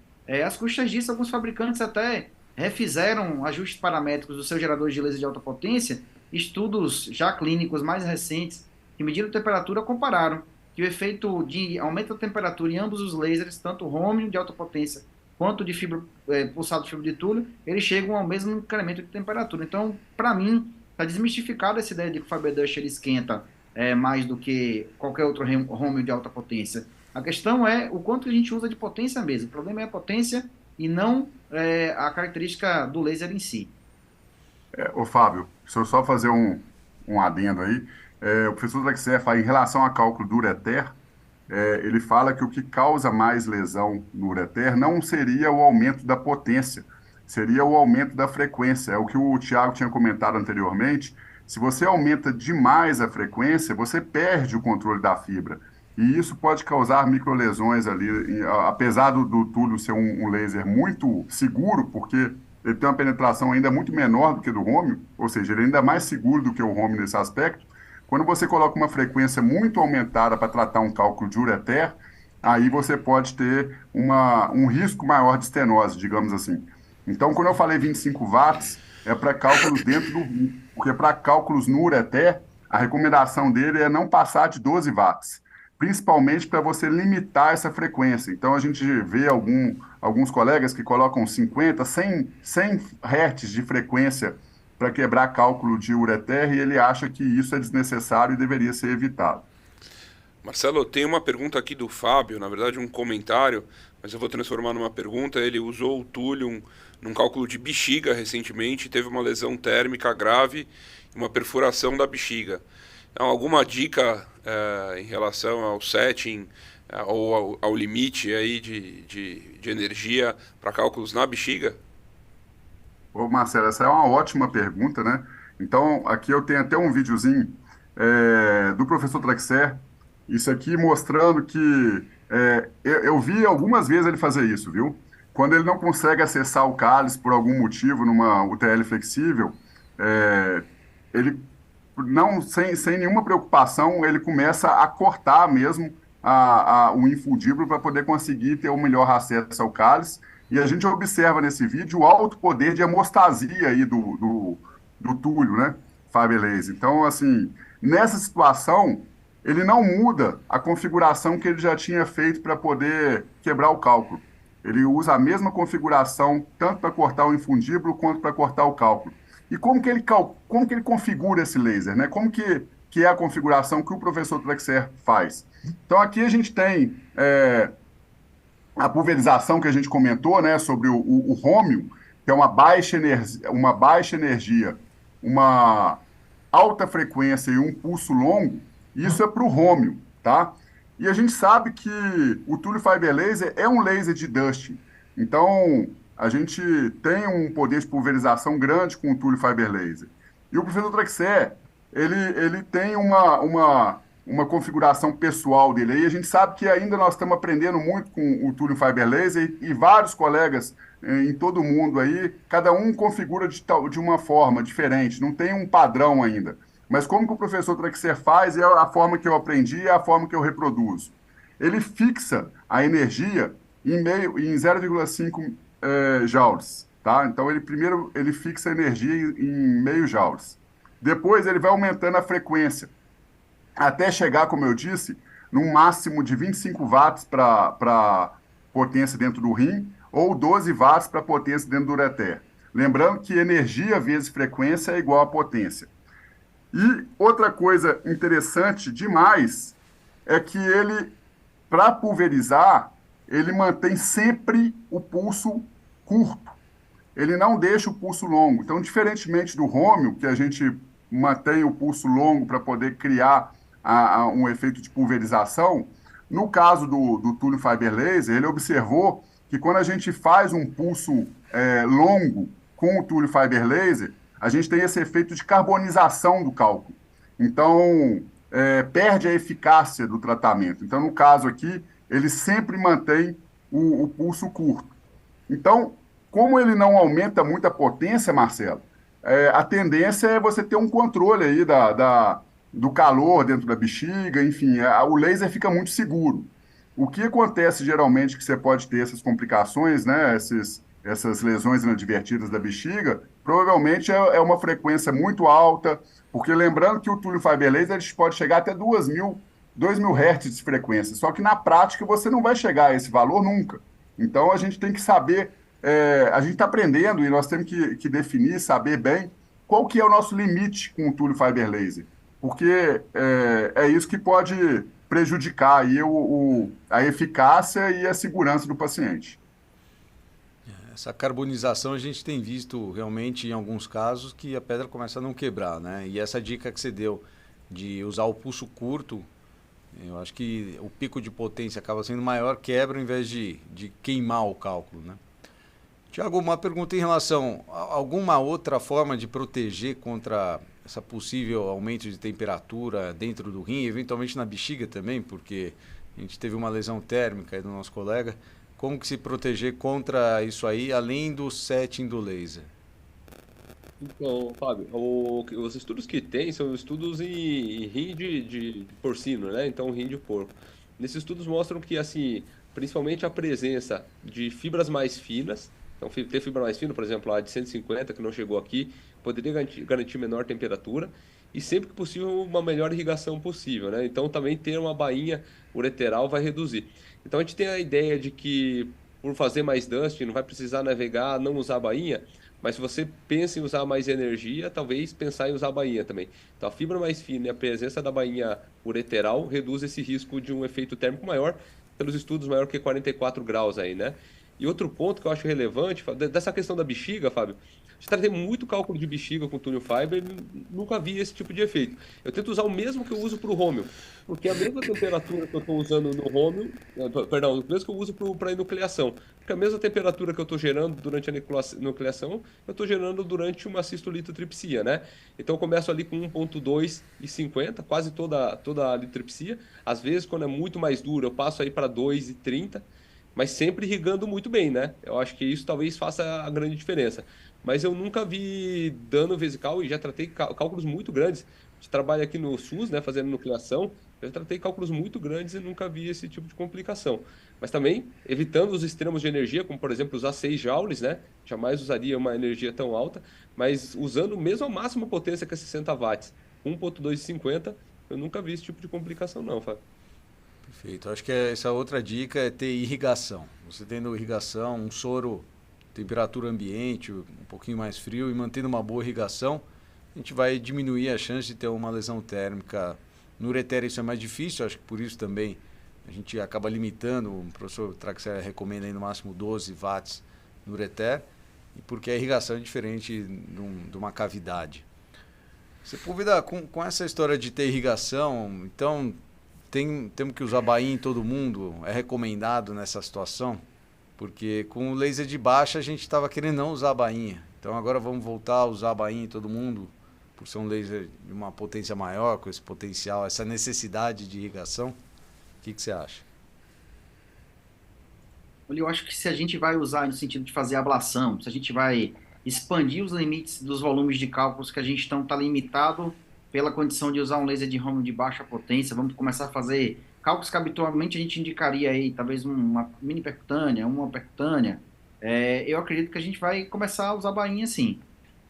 Às custas disso, alguns fabricantes até refizeram ajustes paramétricos dos seus geradores de laser de alta potência. Estudos já clínicos mais recentes que mediram a temperatura compararam que o efeito de aumento da temperatura em ambos os lasers, tanto o Romeo de alta potência quanto de pulsado de fibra de túnel, eles chegam ao mesmo incremento de temperatura. Então, para mim, está desmistificada essa ideia de que o Fiberdush ele esquenta mais do que qualquer outro Romeo de alta potência. A questão é o quanto a gente usa de potência mesmo. O problema é a potência e não a característica do laser em si. Ô Fábio, se eu só fazer um adendo aí, o professor Drexler fala em relação a cálculo do ureter, ele fala que o que causa mais lesão no ureter não seria o aumento da potência, seria o aumento da frequência. É o que o Thiago tinha comentado anteriormente. Se você aumenta demais a frequência, você perde o controle da fibra. E isso pode causar microlesões ali, apesar do túnel ser um laser muito seguro, porque ele tem uma penetração ainda muito menor do que do Romeo, ou seja, ele é ainda mais seguro do que o Romeo nesse aspecto. Quando você coloca uma frequência muito aumentada para tratar um cálculo de ureter, aí você pode ter um risco maior de estenose, digamos assim. Então, quando eu falei 25 watts, é para cálculos dentro do rim, porque para cálculos no ureter, a recomendação dele é não passar de 12 watts, principalmente para você limitar essa frequência. Então, a gente vê alguns colegas que colocam 50, 100 Hz de frequência para quebrar cálculo de ureter, e ele acha que isso é desnecessário e deveria ser evitado. Marcelo, tem uma pergunta aqui do Fábio, na verdade um comentário, mas eu vou transformar numa pergunta. Ele usou o túnel num cálculo de bexiga recentemente, teve uma lesão térmica grave e uma perfuração da bexiga. Então, alguma dica em relação ao setting ou ao limite aí de energia para cálculos na bexiga? Ô Marcelo, essa é uma ótima pergunta, né? Então, aqui eu tenho até um videozinho do professor Drexler, isso aqui mostrando que eu vi algumas vezes ele fazer isso, viu? Quando ele não consegue acessar o cálice por algum motivo numa UTL flexível, ele, não, sem nenhuma preocupação, ele começa a cortar mesmo o infundíbulo para poder conseguir ter o melhor acesso ao cálice. E a gente observa nesse vídeo o alto poder de hemostasia aí do túnel, né? Fiber laser. Então, assim, nessa situação, ele não muda a configuração que ele já tinha feito para poder quebrar o cálculo. Ele usa a mesma configuração tanto para cortar o infundíbulo quanto para cortar o cálculo. E como que ele configura esse laser, né? Como que é a configuração que o professor Drexler faz? Então, aqui a gente tem a pulverização que a gente comentou, né, sobre o Romeo, que é uma baixa energia, uma alta frequência e um pulso longo. Isso é para o Romeo, tá? E a gente sabe que o Thule Fiber Laser é um laser de dusting. Então, a gente tem um poder de pulverização grande com o Thule Fiber Laser. E o professor Drexler, ele tem uma configuração pessoal dele. Aí a gente sabe que ainda nós estamos aprendendo muito com o Thule Fiber Laser e vários colegas em todo o mundo aí, cada um configura de uma forma diferente, não tem um padrão ainda. Mas como que o professor Drexler faz, é a forma que eu aprendi, é a forma que eu reproduzo. Ele fixa a energia em 0,5 joules, tá? Então, primeiro ele fixa a energia em meio joules. Depois ele vai aumentando a frequência, até chegar, como eu disse, num máximo de 25 watts para potência dentro do rim, ou 12 watts para potência dentro do ureter. Lembrando que energia vezes frequência é igual a potência. E outra coisa interessante demais é que ele, para pulverizar, ele mantém sempre o pulso curto. Ele não deixa o pulso longo. Então, diferentemente do Romeo, que a gente mantém o pulso longo para poder criar um efeito de pulverização, no caso do Thule Fiber Laser, ele observou que quando a gente faz um pulso longo com o Thule Fiber Laser, a gente tem esse efeito de carbonização do cálculo. Então, perde a eficácia do tratamento. Então, no caso aqui, ele sempre mantém o pulso curto. Então, como ele não aumenta muito a potência, Marcelo, a tendência é você ter um controle aí do calor dentro da bexiga, enfim, o laser fica muito seguro. O que acontece geralmente que você pode ter essas complicações, né, essas lesões inadvertidas da bexiga, provavelmente é uma frequência muito alta, porque lembrando que o túnel fiber laser a gente pode chegar até 2.000 Hz de frequência, só que na prática você não vai chegar a esse valor nunca. Então a gente tem que saber, a gente está aprendendo e nós temos que definir, saber bem qual que é o nosso limite com o túnel fiber laser, porque é isso que pode prejudicar aí a eficácia e a segurança do paciente. Essa carbonização a gente tem visto realmente em alguns casos que a pedra começa a não quebrar, né? E essa dica que você deu de usar o pulso curto, eu acho que o pico de potência acaba sendo maior, quebra, ao invés de queimar o cálculo, né? Tiago, uma pergunta em relação a alguma outra forma de proteger contra essa possível aumento de temperatura dentro do rim, eventualmente na bexiga também, porque a gente teve uma lesão térmica aí do nosso colega. Como que se proteger contra isso aí, além do setting do laser? Então, Fábio, os estudos que tem são estudos em rim de porcino, né? Então, rim de porco. Nesses estudos mostram que, assim, principalmente a presença de fibras mais finas, então ter fibra mais fina, por exemplo, a de 150, que não chegou aqui, poderia garantir menor temperatura e sempre que possível uma melhor irrigação possível, né? Então, também ter uma bainha ureteral vai reduzir. Então, a gente tem a ideia de que, por fazer mais dusting, não vai precisar navegar, não usar a bainha, mas se você pensa em usar mais energia, talvez pensar em usar a bainha também. Então, a fibra mais fina e a presença da bainha ureteral reduz esse risco de um efeito térmico maior, pelos estudos maior que 44 graus aí, né? E outro ponto que eu acho relevante, dessa questão da bexiga, Fábio, já tratei muito cálculo de bexiga com túnel fiber e nunca vi esse tipo de efeito. Eu tento usar o mesmo que eu uso para o Romeo, porque a mesma temperatura que eu estou usando no Romeo, perdão, o mesmo que eu uso para a enucleação, porque a mesma temperatura que eu estou gerando durante a enucleação, eu estou gerando durante uma cistolitotripsia, né? Então eu começo ali com 1.2 e 50, quase toda a litripsia. Às vezes, quando é muito mais duro, eu passo aí para 2 e 30, mas sempre irrigando muito bem, né? Eu acho que isso talvez faça a grande diferença. Mas eu nunca vi dano vesical e já tratei cálculos muito grandes. A gente trabalha aqui no SUS, né, fazendo nucleação, eu tratei cálculos muito grandes e nunca vi esse tipo de complicação. Mas também evitando os extremos de energia, como por exemplo usar 6 joules, né? Jamais usaria uma energia tão alta, mas usando mesmo a máxima potência que é 60 watts, 1.250, eu nunca vi esse tipo de complicação não, Fábio. Perfeito. Acho que essa outra dica é ter irrigação. Você tendo irrigação, um soro, temperatura ambiente, um pouquinho mais frio e mantendo uma boa irrigação, a gente vai diminuir a chance de ter uma lesão térmica. No ureter isso é mais difícil, acho que por isso também a gente acaba limitando, o professor Traxler recomenda aí no máximo 12 watts no ureter, e porque a irrigação é diferente de uma cavidade. Você convida com essa história de ter irrigação, então temos que usar bainha em todo mundo, é recomendado nessa situação? Porque com o laser de baixa a gente estava querendo não usar a bainha. Então agora vamos voltar a usar a bainha em todo mundo, por ser um laser de uma potência maior, com esse potencial, essa necessidade de irrigação. O que você acha? Olha, eu acho que se a gente vai usar no sentido de fazer ablação, se a gente vai expandir os limites dos volumes de cálculos que a gente está limitado pela condição de usar um laser de Romeo de baixa potência, vamos começar a fazer cálculos que habitualmente a gente indicaria aí, talvez uma mini percutânea, uma percutânea, eu acredito que a gente vai começar a usar bainha sim.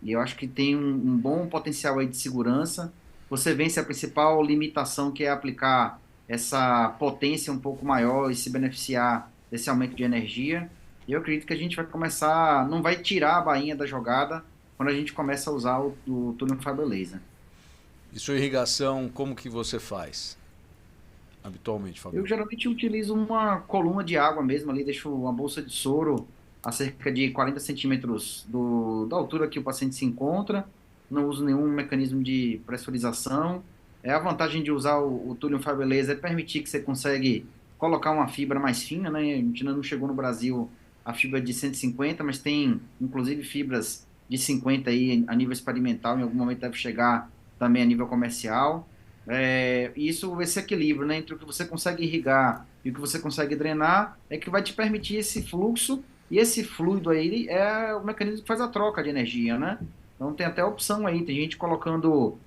E eu acho que tem um bom potencial aí de segurança. Você vence a principal limitação, que é aplicar essa potência um pouco maior e se beneficiar desse aumento de energia. E eu acredito que a gente vai começar, não vai tirar a bainha da jogada quando a gente começa a usar o túnel fiber laser. E sua irrigação, como que você faz habitualmente, Fabio? Eu geralmente utilizo uma coluna de água mesmo ali, deixo uma bolsa de soro a cerca de 40 centímetros da altura que o paciente se encontra, não uso nenhum mecanismo de pressurização. A vantagem de usar o túnel fiber laser é permitir que você consegue colocar uma fibra mais fina, né? A gente ainda não chegou no Brasil a fibra de 150, mas tem inclusive fibras de 50 aí a nível experimental, em algum momento deve chegar também a nível comercial. Esse equilíbrio, né, entre o que você consegue irrigar e o que você consegue drenar é que vai te permitir esse fluxo, e esse fluido aí é o mecanismo que faz a troca de energia, né? Então tem até opção aí, tem gente colocando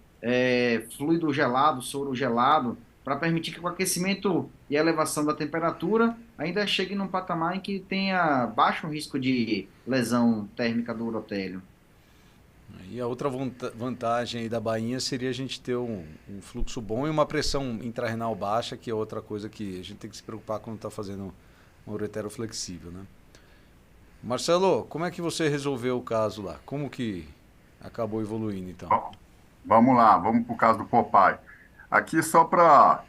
fluido gelado, soro gelado, para permitir que o aquecimento e a elevação da temperatura ainda chegue num patamar em que tenha baixo risco de lesão térmica do urotélio. E a outra vantagem aí da bainha seria a gente ter um fluxo bom e uma pressão intrarenal baixa, que é outra coisa que a gente tem que se preocupar quando está fazendo um uretero flexível, né? Marcelo, como é que você resolveu o caso lá? Como que acabou evoluindo, então? Bom, vamos lá, vamos para o caso do Popeye. Aqui só para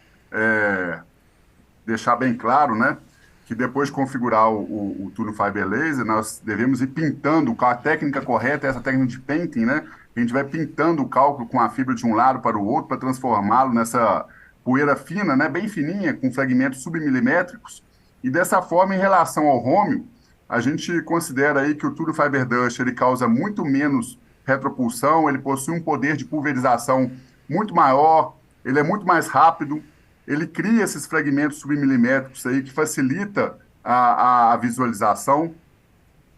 deixar bem claro, né, que depois de configurar o Túnel Fiber Laser, nós devemos ir pintando, a técnica correta é essa técnica de painting, né? A gente vai pintando o cálculo com a fibra de um lado para o outro para transformá-lo nessa poeira fina, né, bem fininha, com fragmentos submilimétricos. E dessa forma, em relação ao rômio, a gente considera aí que o Túnel Fiber Dust ele causa muito menos retropulsão, ele possui um poder de pulverização muito maior, ele é muito mais rápido, ele cria esses fragmentos submilimétricos aí que facilita a visualização.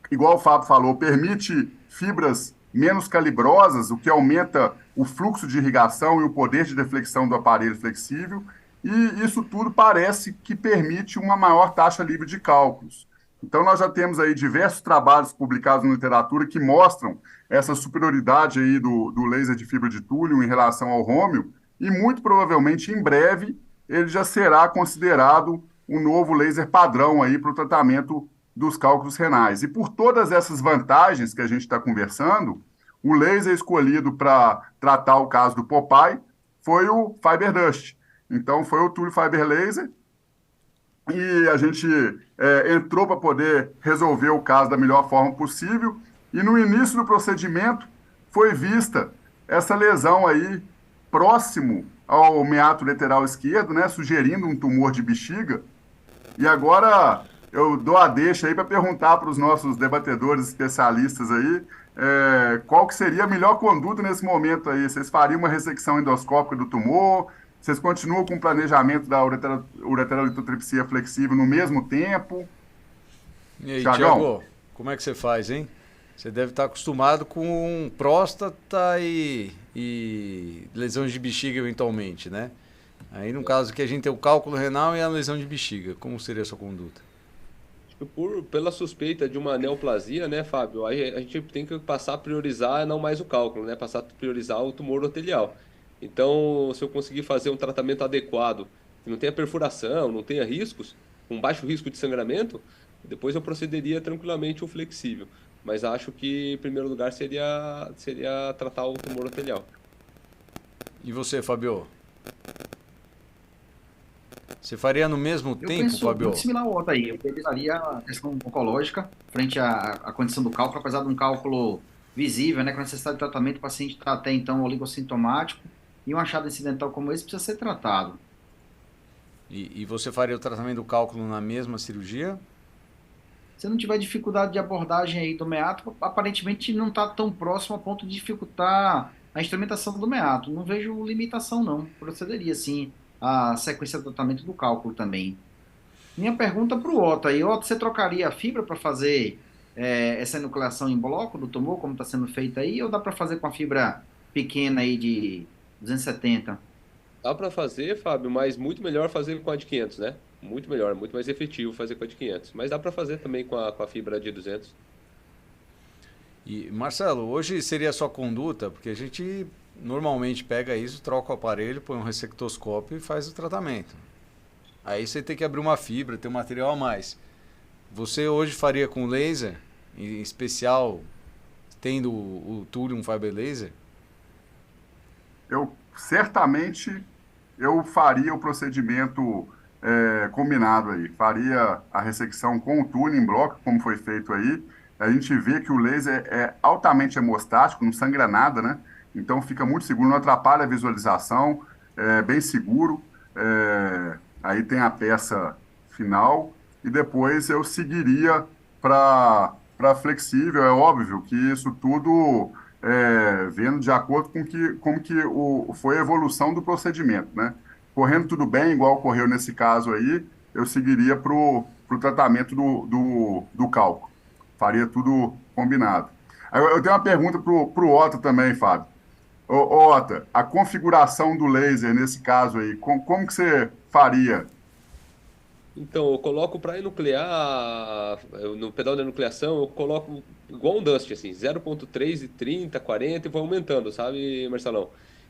Igual o Fábio falou, permite fibras menos calibrosas, o que aumenta o fluxo de irrigação e o poder de deflexão do aparelho flexível, e isso tudo parece que permite uma maior taxa livre de cálculos. Então, nós já temos aí diversos trabalhos publicados na literatura que mostram essa superioridade aí do laser de fibra de túnel em relação ao rômio, e muito provavelmente, em breve, ele já será considerado um novo laser padrão aí para o tratamento dos cálculos renais. E por todas essas vantagens que a gente está conversando, o laser escolhido para tratar o caso do Popeye foi o Fiber Dust. Então, foi o Túnel Fiber Laser, e a gente entrou para poder resolver o caso da melhor forma possível, e no início do procedimento foi vista essa lesão aí próximo ao meato lateral esquerdo, né, sugerindo um tumor de bexiga. E agora eu dou a deixa aí para perguntar para os nossos debatedores especialistas aí qual que seria a melhor conduta nesse momento aí. Vocês fariam uma ressecção endoscópica do tumor? Vocês continuam com o planejamento da ureterolitotripsia flexível no mesmo tempo? E aí, Thiago, como é que você faz, hein? Você deve estar acostumado com próstata e lesões de bexiga eventualmente, né? Aí, no caso que a gente tem o cálculo renal e a lesão de bexiga, como seria a sua conduta? Pela suspeita de uma neoplasia, né, Fábio, a gente tem que passar a priorizar não mais o cálculo, né? Passar a priorizar o tumor urotelial. Então, se eu conseguir fazer um tratamento adequado, que não tenha perfuração, não tenha riscos, com baixo risco de sangramento, depois eu procederia tranquilamente o flexível. Mas acho que, em primeiro lugar, seria tratar o tumor urotelial. E você, Fabio? Você faria no mesmo tempo, Fabio? Muito similar ao outro aí. Eu priorizaria a questão oncológica frente à condição do cálculo, apesar de um cálculo visível, né, com necessidade de tratamento, o paciente está até então oligossintomático, e um achado incidental como esse precisa ser tratado. E você faria o tratamento do cálculo na mesma cirurgia? Se não tiver dificuldade de abordagem aí do meato, aparentemente não está tão próximo a ponto de dificultar a instrumentação do meato. Não vejo limitação, não. Procederia, sim, a sequência de tratamento do cálculo também. Minha pergunta para o Otto aí. Otto, você trocaria a fibra para fazer essa enucleação em bloco do tumor, como está sendo feito aí, ou dá para fazer com a fibra pequena aí de 270? Dá para fazer, Fábio, mas muito melhor fazer com a de 500, né? Muito melhor, muito mais efetivo fazer com a de 500. Mas dá para fazer também com a fibra de 200. E, Marcelo, hoje seria a sua conduta, porque a gente normalmente pega isso, troca o aparelho, põe um ressectoscópio e faz o tratamento. Aí você tem que abrir uma fibra, ter um material a mais. Você hoje faria com laser, em especial tendo o Thulium Fiber Laser? Certamente eu faria o procedimento combinado aí. Faria a ressecção com o túnel em bloco, como foi feito aí. A gente vê que o laser é altamente hemostático, não sangra nada, né? Então fica muito seguro, não atrapalha a visualização, é bem seguro. Aí tem a peça final e depois eu seguiria para flexível. É óbvio que isso tudo vendo de acordo com como que foi a evolução do procedimento, né? Correndo tudo bem, igual ocorreu nesse caso aí, eu seguiria para o tratamento do cálculo. Faria tudo combinado. Agora, eu tenho uma pergunta para o Otto também, Fábio. Ô, Otto, a configuração do laser nesse caso aí, como que você faria? Então, eu coloco para enuclear, no pedal de enucleação, eu coloco igual um Dust, assim, 0,3 e 30, 40 e vou aumentando, sabe, Marcelão?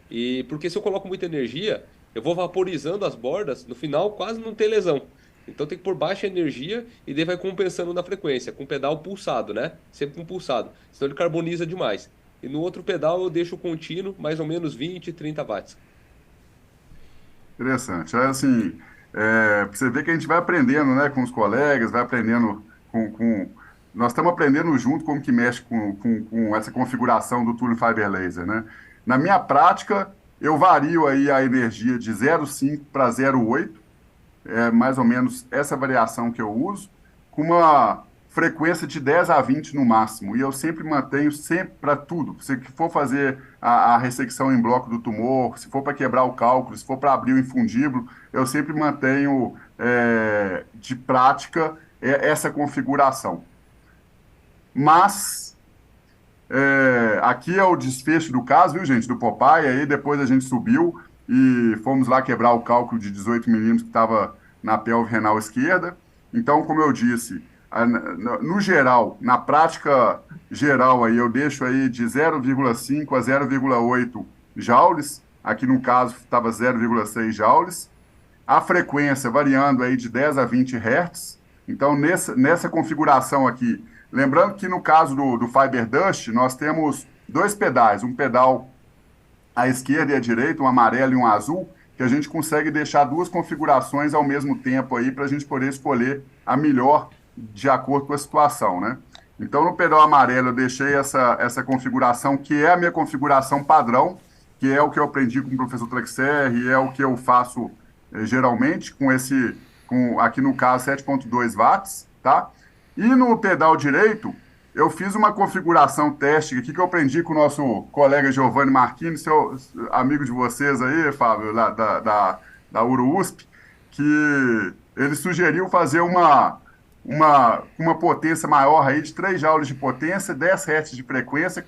E porque se eu coloco muita energia, eu vou vaporizando as bordas, no final quase não tem lesão. Então tem que pôr baixa energia e daí vai compensando na frequência, com pedal pulsado, né? Sempre com pulsado, senão ele carboniza demais. E no outro pedal eu deixo contínuo, mais ou menos 20, 30 watts. Interessante. É assim, você vê que a gente vai aprendendo, né, com os colegas, vai aprendendo nós estamos aprendendo junto como que mexe com essa configuração do Thulium Fiber Laser, né? Na minha prática, eu vario aí a energia de 0,5 para 0,8, mais ou menos essa variação que eu uso, com uma frequência de 10 a 20 no máximo. E eu sempre mantenho, sempre para tudo. Se for fazer a ressecção em bloco do tumor, se for para quebrar o cálculo, se for para abrir o infundíbulo, eu sempre mantenho de prática essa configuração. Mas aqui é o desfecho do caso, viu, gente, do Popeye. Aí depois a gente subiu e fomos lá quebrar o cálculo de 18 milímetros que estava na pelve renal esquerda. Então, como eu disse, no geral, na prática geral, aí eu deixo aí de 0,5 a 0,8 joules. Aqui no caso estava 0,6 joules. A frequência variando aí de 10 a 20 Hz. Então, nessa configuração aqui, lembrando que no caso do Fiber Dust, nós temos dois pedais, um pedal à esquerda e à direita, um amarelo e um azul, que a gente consegue deixar duas configurações ao mesmo tempo aí para a gente poder escolher a melhor de acordo com a situação, né? Então, no pedal amarelo eu deixei essa configuração, que é a minha configuração padrão, que é o que eu aprendi com o professor Traxler e é o que eu faço geralmente aqui no caso 7,2 watts, tá? E no pedal direito, eu fiz uma configuração teste aqui que eu aprendi com o nosso colega Giovanni Marchini, seu amigo de vocês aí, Fábio, lá da URUSP, que ele sugeriu fazer uma potência maior aí de 3 joules de potência, 10 Hz de frequência,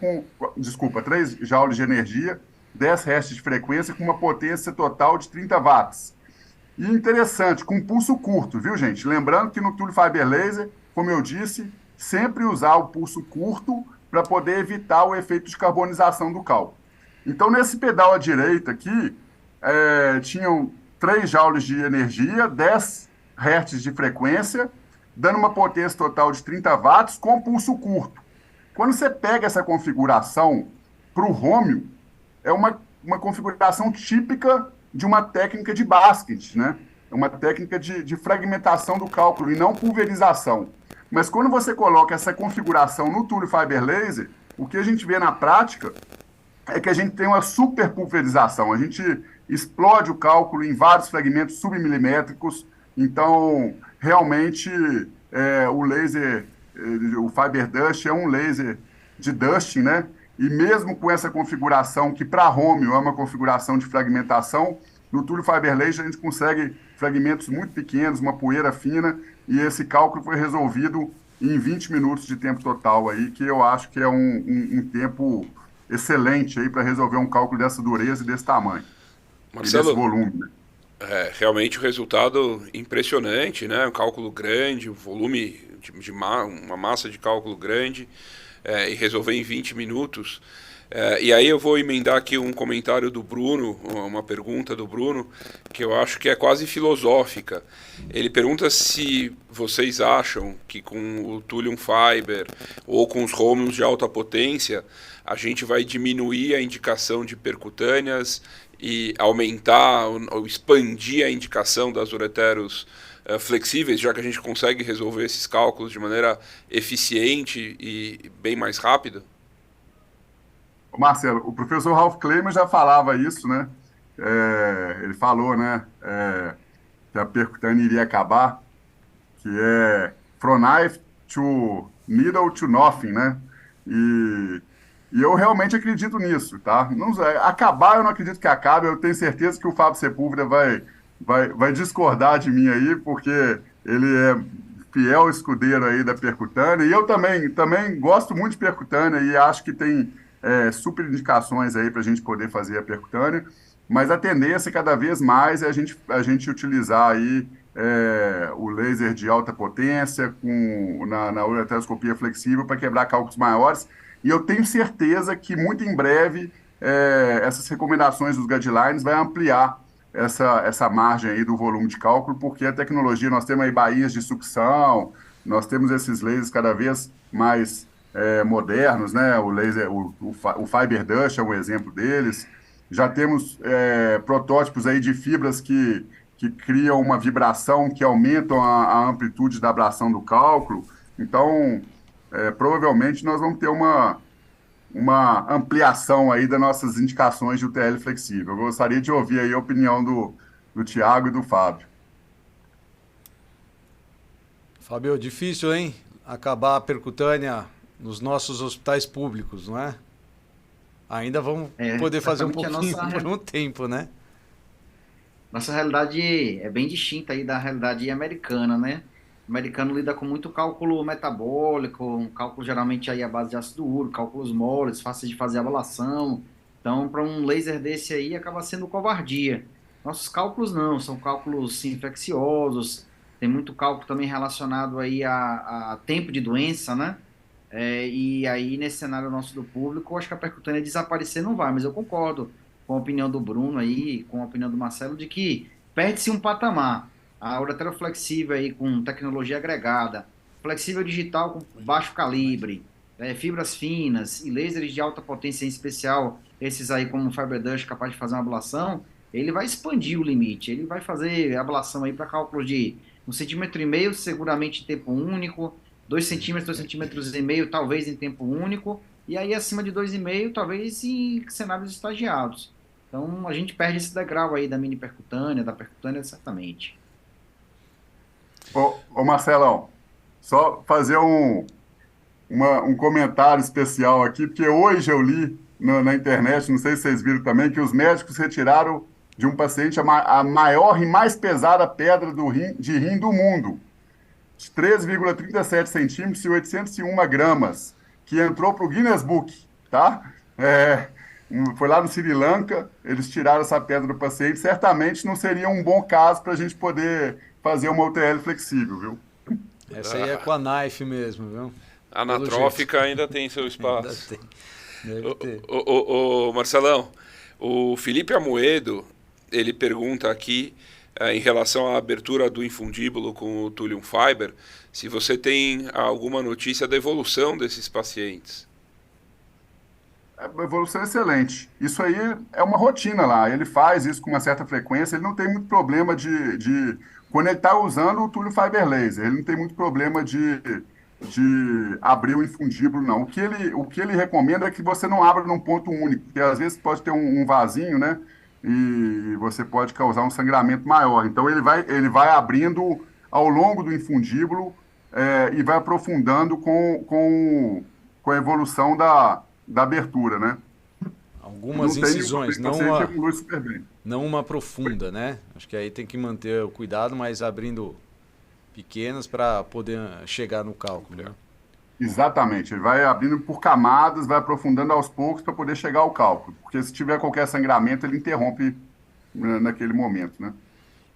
3 joules de energia, 10 Hz de frequência com uma potência total de 30 watts. E interessante, com pulso curto, viu, gente? Lembrando que no Thulium Fiber Laser, como eu disse, sempre usar o pulso curto para poder evitar o efeito de carbonização do cálculo. Então, nesse pedal à direita aqui, tinham 3 joules de energia, 10 Hz de frequência, dando uma potência total de 30 watts com pulso curto. Quando você pega essa configuração para o Romeo, é uma configuração típica de uma técnica de basket, né? É uma técnica de fragmentação do cálculo e não pulverização. Mas quando você coloca essa configuração no Thulium Fiber Laser, o que a gente vê na prática é que a gente tem uma super pulverização. A gente explode o cálculo em vários fragmentos submilimétricos. Então, realmente, o laser, o Fiber Dust é um laser de dusting, né? E mesmo com essa configuração, que para Romeo é uma configuração de fragmentação, no Thulium Fiber Laser a gente consegue fragmentos muito pequenos, uma poeira fina, e esse cálculo foi resolvido em 20 minutos de tempo total aí, que eu acho que é um tempo excelente aí para resolver um cálculo dessa dureza e desse tamanho. Marcelo, e desse volume, né? Realmente o resultado impressionante, né? Um cálculo grande, um volume uma massa de cálculo grande, e resolver em 20 minutos. E aí eu vou emendar aqui um comentário do Bruno, uma pergunta do Bruno, que eu acho que é quase filosófica. Ele pergunta se vocês acham que com o Thulium Fiber ou com os Romeos de alta potência, a gente vai diminuir a indicação de percutâneas e aumentar ou expandir a indicação das ureteros flexíveis, já que a gente consegue resolver esses cálculos de maneira eficiente e bem mais rápida? Marcelo, o professor Ralph Kleiman já falava isso, né? Ele falou, né, que a percutânea iria acabar, que é from knife to needle to nothing, né? E eu realmente acredito nisso, tá? Acabar, eu não acredito que acabe. Eu tenho certeza que o Fábio Sepúlveda vai discordar de mim aí, porque ele é fiel escudeiro aí da percutânea, e eu também gosto muito de percutânea e acho que tem super indicações aí para a gente poder fazer a percutânea, mas a tendência cada vez mais é a gente utilizar aí o laser de alta potência na ureteroscopia flexível para quebrar cálculos maiores, e eu tenho certeza que muito em breve essas recomendações dos guidelines vai ampliar essa margem aí do volume de cálculo, porque a tecnologia, nós temos aí baías de sucção, nós temos esses lasers cada vez mais modernos, né? O laser, o Fiber Dash é um exemplo deles. Já temos protótipos aí de fibras que criam uma vibração, que aumentam a amplitude da ablação do cálculo. Então, provavelmente nós vamos ter uma ampliação aí das nossas indicações de UTL flexível. Eu gostaria de ouvir aí a opinião do Thiago e do Fábio. Fábio, difícil, hein? Acabar a percutânea nos nossos hospitais públicos, não é? Ainda vamos poder fazer um pouquinho por um tempo, né? Nossa realidade é bem distinta aí da realidade americana, né? O americano lida com muito cálculo metabólico, um cálculo geralmente aí à base de ácido úrico, cálculos moles, fáceis de fazer avalação. Então, para um laser desse aí, acaba sendo covardia. Nossos cálculos não, são cálculos infecciosos, tem muito cálculo também relacionado aí a tempo de doença, né? E aí, nesse cenário nosso do público, eu acho que a percutânea desaparecer não vai, mas eu concordo com a opinião do Bruno aí, com a opinião do Marcelo, de que perde-se um patamar. A ureteroflexível aí com tecnologia agregada, flexível digital com baixo calibre, fibras finas e lasers de alta potência, em especial esses aí como o Fiber Dash capaz de fazer uma ablação, ele vai expandir o limite, ele vai fazer ablação aí para cálculos de 1,5 cm, seguramente em tempo único, 2 centímetros, 2,5 cm, talvez em tempo único, e aí acima de 2,5, talvez em cenários estagiados. Então a gente perde esse degrau aí da mini percutânea, da percutânea, certamente. Ô Marcelão, só fazer um comentário especial aqui, porque hoje eu li na internet, não sei se vocês viram também, que os médicos retiraram de um paciente a maior e mais pesada pedra de rim do mundo, de 13,37 centímetros e 801 gramas, que entrou para o Guinness Book, tá? Foi lá no Sri Lanka, eles tiraram essa pedra do paciente, certamente não seria um bom caso para a gente poder fazer uma UTL flexível, viu? Essa aí é com a knife mesmo, viu? A anatrófica ainda tem seu espaço. Deve ter. Ô, Marcelão, o Felipe Amoedo, ele pergunta aqui, em relação à abertura do infundíbulo com o Thulium Fiber, se você tem alguma notícia da evolução desses pacientes. A evolução é excelente. Isso aí é uma rotina lá. Ele faz isso com uma certa frequência. Ele não tem muito problema quando ele está usando o Thulium Fiber Laser, ele não tem muito problema de abrir o infundíbulo, não. O que ele recomenda é que você não abra num ponto único, porque às vezes pode ter um vasinho, né? E você pode causar um sangramento maior. Então ele vai abrindo ao longo do infundíbulo e vai aprofundando com a evolução da abertura, né? Algumas incisões, não uma profunda, né? Acho que aí tem que manter o cuidado, mas abrindo pequenas para poder chegar no cálculo, né? Exatamente, ele vai abrindo por camadas, vai aprofundando aos poucos para poder chegar ao cálculo, porque se tiver qualquer sangramento, ele interrompe naquele momento, né?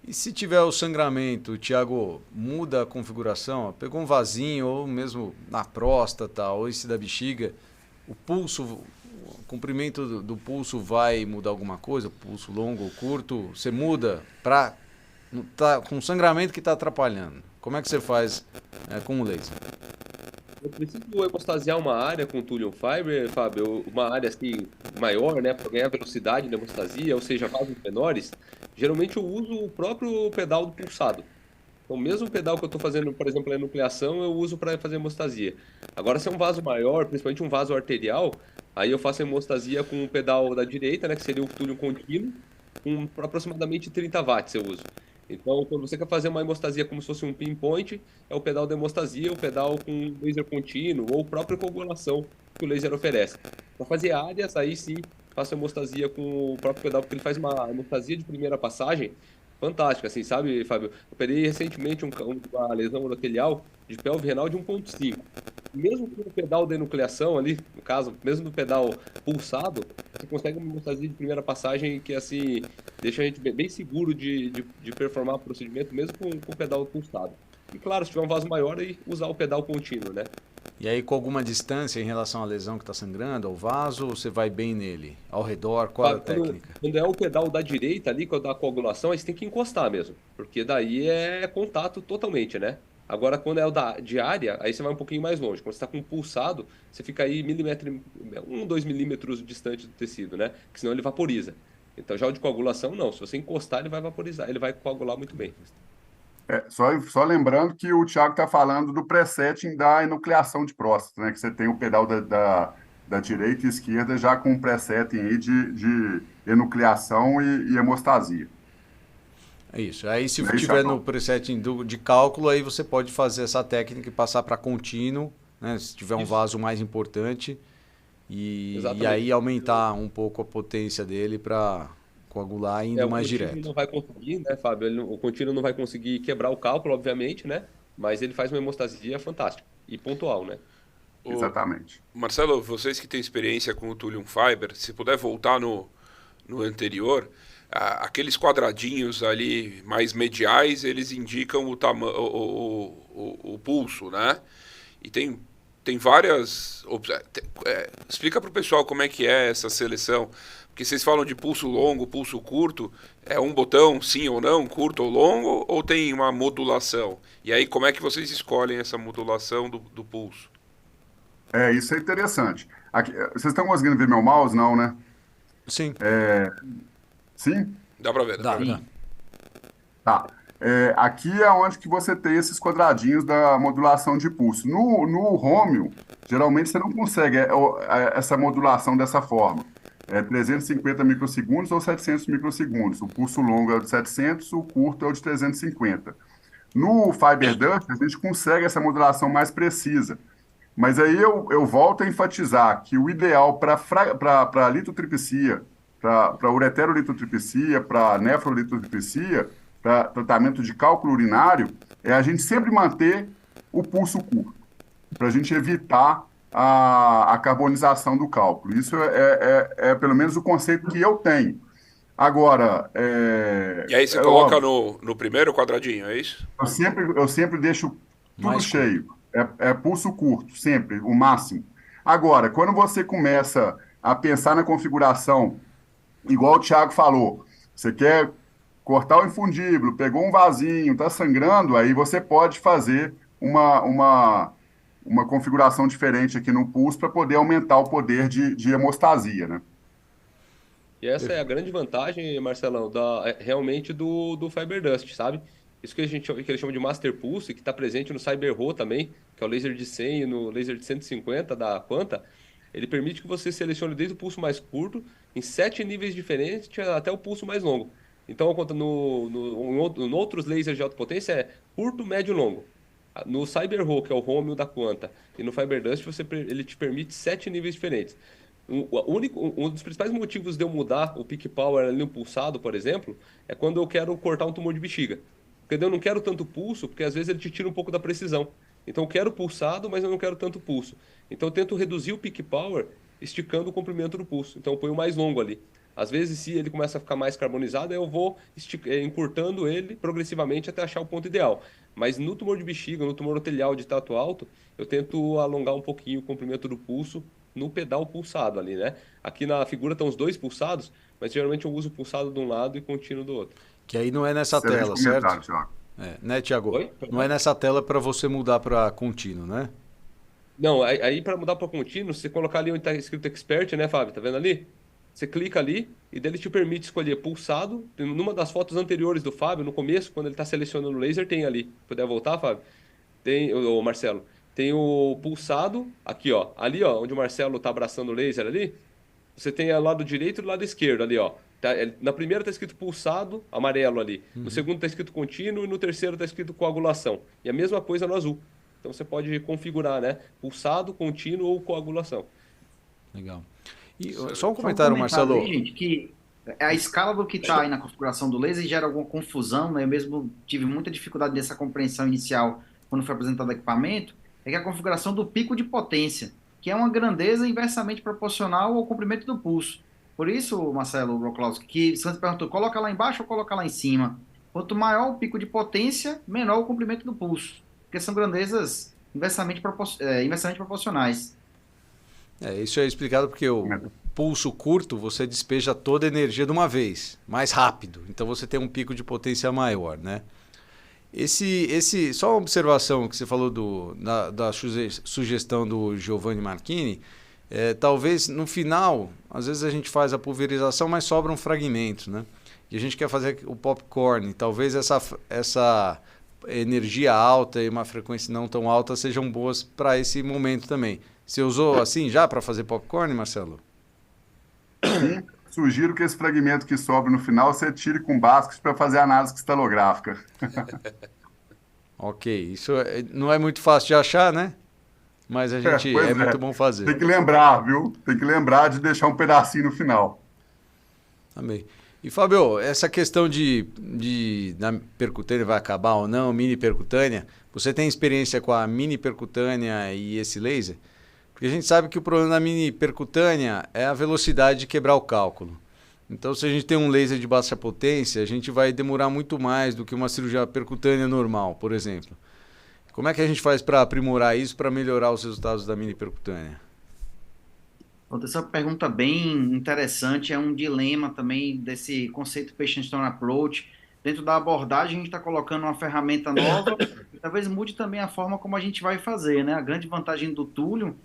E se tiver o sangramento, Thiago, muda a configuração? Pegou um vasinho, ou mesmo na próstata, ou esse da bexiga, o pulso, o comprimento do pulso vai mudar alguma coisa? Pulso longo ou curto? Você muda para com sangramento que está atrapalhando. Como é que você faz com o laser? Eu preciso hemostasiar uma área com o Thulium Fiber, Fábio, uma área assim maior, né, para ganhar velocidade na hemostasia, ou seja, vasos menores. Geralmente eu uso o próprio pedal do pulsado. Então, o mesmo pedal que eu estou fazendo, por exemplo, a enucleação, eu uso para fazer hemostasia. Agora, se é um vaso maior, principalmente um vaso arterial, aí eu faço a hemostasia com o pedal da direita, né, que seria o Thulium contínuo, com aproximadamente 30 watts eu uso. Então, quando você quer fazer uma hemostasia como se fosse um pinpoint, é o pedal da hemostasia, o pedal com laser contínuo ou própria coagulação que o laser oferece. Para fazer áreas, aí sim, faço hemostasia com o próprio pedal, porque ele faz uma hemostasia de primeira passagem fantástica, assim, sabe, Fábio? Eu operei recentemente uma lesão urotelial de pelve renal de 1,5. Mesmo com o pedal de enucleação ali, no caso, mesmo no pedal pulsado, você consegue uma hemostasia de primeira passagem que, assim, deixa a gente bem seguro de performar o procedimento, mesmo com o pedal pulsado. E, claro, se tiver um vaso maior, aí usar o pedal contínuo, né? E aí com alguma distância em relação à lesão que está sangrando, ao vaso, ou você vai bem nele? Ao redor, qual é a técnica? Quando é o pedal da direita ali, quando dá a coagulação, aí você tem que encostar mesmo, porque daí é contato totalmente, né? Agora, quando é o da diária, aí você vai um pouquinho mais longe. Quando você está com um pulsado, você fica aí 2 milímetros distante do tecido, né? Porque senão ele vaporiza. Então, já o de coagulação, não. Se você encostar, ele vai vaporizar, ele vai coagular muito bem. Só lembrando que o Thiago está falando do presetting da enucleação de próstata, né? Que você tem o pedal da direita e esquerda já com um presetting aí de enucleação e hemostasia. É isso. Aí se Não é isso, tiver Thiago? no preset de cálculo, aí você pode fazer essa técnica e passar para contínuo, né? Se tiver um Isso. vaso mais importante e Exatamente. aí aumentar um pouco a potência dele para coagular indo O mais contínuo direto. não vai conseguir, né, Fábio? O contínuo não vai conseguir quebrar o cálculo, obviamente, né? Mas ele faz uma hemostasia fantástica e pontual, né? Exatamente. Marcelo, vocês que têm experiência com o Thulium Fiber, se puder voltar no anterior, aqueles quadradinhos ali mais mediais, eles indicam o pulso, né? E tem várias... explica para o pessoal como é que é essa seleção. Porque vocês falam de pulso longo, pulso curto, é um botão, sim ou não, curto ou longo, ou tem uma modulação? E aí, como é que vocês escolhem essa modulação do pulso? Isso é interessante. Aqui, vocês estão conseguindo ver meu mouse? Não, né? Sim, Sim? Dá para ver, dá dá, pra ver. dá. Tá. Aqui é onde que você tem esses quadradinhos da modulação de pulso. No Romeo, geralmente você não consegue essa modulação dessa forma. 350 microsegundos ou 700 microsegundos. O pulso longo é o de 700, o curto é o de 350. No FiberDust, a gente consegue essa modulação mais precisa. Mas aí eu volto a enfatizar que o ideal para litotripsia, para ureterolitotripsia, para nefrolitotripsia, para tratamento de cálculo urinário, é a gente sempre manter o pulso curto, para a gente evitar a carbonização do cálculo. Isso é pelo menos o conceito que eu tenho. Agora, E aí você coloca no primeiro quadradinho, é isso? eu sempre deixo tudo Mais cheio. É pulso curto, sempre, o máximo. Agora, quando você começa a pensar na configuração, igual o Thiago falou, você quer cortar o infundíbulo, pegou um vasinho, está sangrando, aí você pode fazer uma configuração diferente aqui no pulso para poder aumentar o poder de hemostasia, né? E essa é a grande vantagem, Marcelão, realmente do FiberDust, sabe? Isso que que eles chamam de Master Pulse, que está presente no CyberRO também, que é o laser de 100 e no laser de 150 da Quanta, ele permite que você selecione desde o pulso mais curto, em 7 níveis diferentes, até o pulso mais longo. Então, em outros lasers de alta potência é curto, médio e longo. No CyberRO, que é o Romeo da Quanta, e no FiberDust, ele te permite 7 níveis diferentes. Um dos principais motivos de eu mudar o peak power ali no pulsado, por exemplo, é quando eu quero cortar um tumor de bexiga. Porque eu não quero tanto pulso, porque às vezes ele te tira um pouco da precisão. Então eu quero pulsado, mas eu não quero tanto pulso. Então eu tento reduzir o peak power esticando o comprimento do pulso. Então eu ponho mais longo ali. Às vezes, se ele começa a ficar mais carbonizado, eu vou encurtando ele progressivamente até achar o ponto ideal. Mas no tumor de bexiga, no tumor otelial de trato alto, eu tento alongar um pouquinho o comprimento do pulso no pedal pulsado ali, né? Aqui na figura estão os dois pulsados, mas geralmente eu uso o pulsado de um lado e contínuo do outro. Que aí não é nessa Excelente tela, comentário, certo? Thiago. Né, Thiago? Oi? Não é nessa tela para você mudar para contínuo, né? Não, aí para mudar para contínuo, você colocar ali onde está escrito Expert, né, Fábio? Tá vendo ali? Você clica ali e dele te permite escolher pulsado. Numa das fotos anteriores do Fábio, no começo, quando ele está selecionando o laser, tem ali. Puder voltar, Fábio? Tem, ô Marcelo. Tem o pulsado, aqui, ó. Ali, ó, onde o Marcelo está abraçando o laser ali. Você tem o lado direito e o lado esquerdo ali, ó. Na primeira está escrito pulsado, amarelo ali. No segundo está escrito contínuo e no terceiro está escrito coagulação. E a mesma coisa no azul. Então você pode configurar, né? Pulsado, contínuo ou coagulação. Legal. E só um comentário, Marcelo. Aí, gente, que A escala do que está aí na configuração do laser gera alguma confusão, né? Eu mesmo tive muita dificuldade nessa compreensão inicial quando foi apresentado o equipamento, é que a configuração do pico de potência, que é uma grandeza inversamente proporcional ao comprimento do pulso. Por isso, Marcelo Broklowski, que você perguntou, coloca lá embaixo ou coloca lá em cima? Quanto maior o pico de potência, menor o comprimento do pulso, porque são grandezas inversamente proporcionais. Isso é explicado porque o pulso curto você despeja toda a energia de uma vez, mais rápido. Então você tem um pico de potência maior, né? Só uma observação que você falou da sugestão do Giovanni Marchini, talvez no final, às vezes a gente faz a pulverização, mas sobra um fragmento, né? E a gente quer fazer o popcorn. Talvez essa energia alta e uma frequência não tão alta sejam boas para esse momento também. Você usou assim já para fazer popcorn, Marcelo? Sim. Sugiro que esse fragmento que sobra no final você tire com Basques para fazer análise cristalográfica. Ok, isso não é muito fácil de achar, né? Mas a gente muito bom fazer. Tem que lembrar, viu? Tem que lembrar de deixar um pedacinho no final. Amém. E, Fábio, essa questão da percutânea vai acabar ou não, mini percutânea, você tem experiência com a mini percutânea e esse laser? Porque a gente sabe que o problema da mini percutânea é a velocidade de quebrar o cálculo. Então, se a gente tem um laser de baixa potência, a gente vai demorar muito mais do que uma cirurgia percutânea normal, por exemplo. Como é que a gente faz para aprimorar isso, para melhorar os resultados da mini percutânea? Essa pergunta bem interessante, é um dilema também desse conceito Patient Stone Approach. Dentro da abordagem, a gente está colocando uma ferramenta nova e talvez mude também a forma como a gente vai fazer, né? A grande vantagem do túlio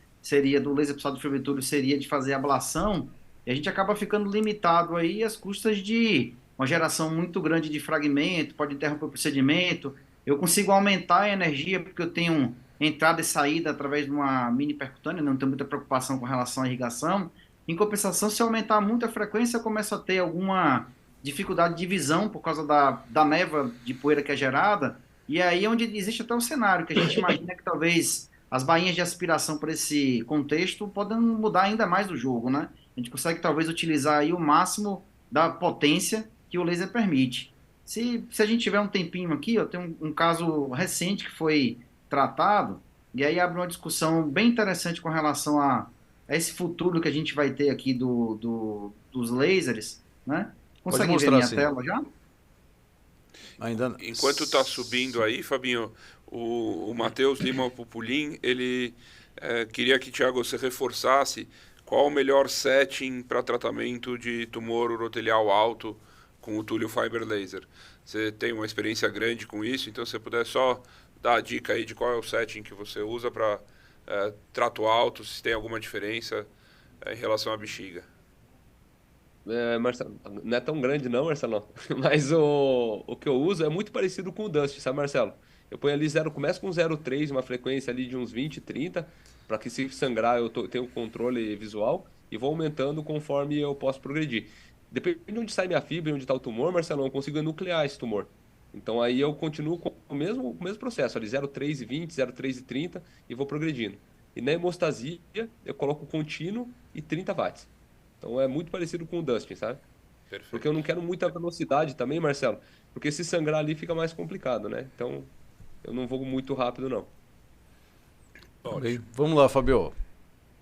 do laser pulsado de fibra de túlio seria de fazer ablação, e a gente acaba ficando limitado aí às custas de uma geração muito grande de fragmento, pode interromper o procedimento. Eu consigo aumentar a energia porque eu tenho entrada e saída através de uma mini percutânea, não tenho muita preocupação com relação à irrigação. Em compensação, se eu aumentar muito a frequência, eu começo a ter alguma dificuldade de visão por causa da névoa de poeira que é gerada, e aí é onde existe até um cenário que a gente imagina que talvez as bainhas de aspiração para esse contexto podem mudar ainda mais o jogo, né? A gente consegue talvez utilizar aí o máximo da potência que o laser permite. Se a gente tiver um tempinho aqui, eu tenho um caso recente que foi tratado, e aí abre uma discussão bem interessante com relação a esse futuro que a gente vai ter aqui dos lasers, né? Consegue ver minha tela já? Enquanto está subindo aí, Fabinho, o Matheus Lima Pupulin, ele queria que, Thiago, você reforçasse qual o melhor setting para tratamento de tumor urotelial alto com o Túlio Fiber Laser. Você tem uma experiência grande com isso, então se você puder só dar a dica aí de qual é o setting que você usa para trato alto, se tem alguma diferença em relação à bexiga. Marcelo, não é tão grande não, Marcelo, mas o que eu uso é muito parecido com o Dust, sabe, Marcelo? Eu ponho ali começo com 0,3, uma frequência ali de uns 20, 30, para que se sangrar eu tenho controle visual e vou aumentando conforme eu posso progredir. Depende de onde sai minha fibra e onde está o tumor, Marcelo, eu consigo enuclear esse tumor. Então aí eu continuo com o mesmo processo, ali 0,3,20, 0,3,30 e vou progredindo. E na hemostasia eu coloco contínuo e 30 watts. Então é muito parecido com o Dustin, sabe? Perfeito. Porque eu não quero muita velocidade também, Marcelo, porque se sangrar ali fica mais complicado, né? Então eu não vou muito rápido, não. Bem, vamos lá, Fabio.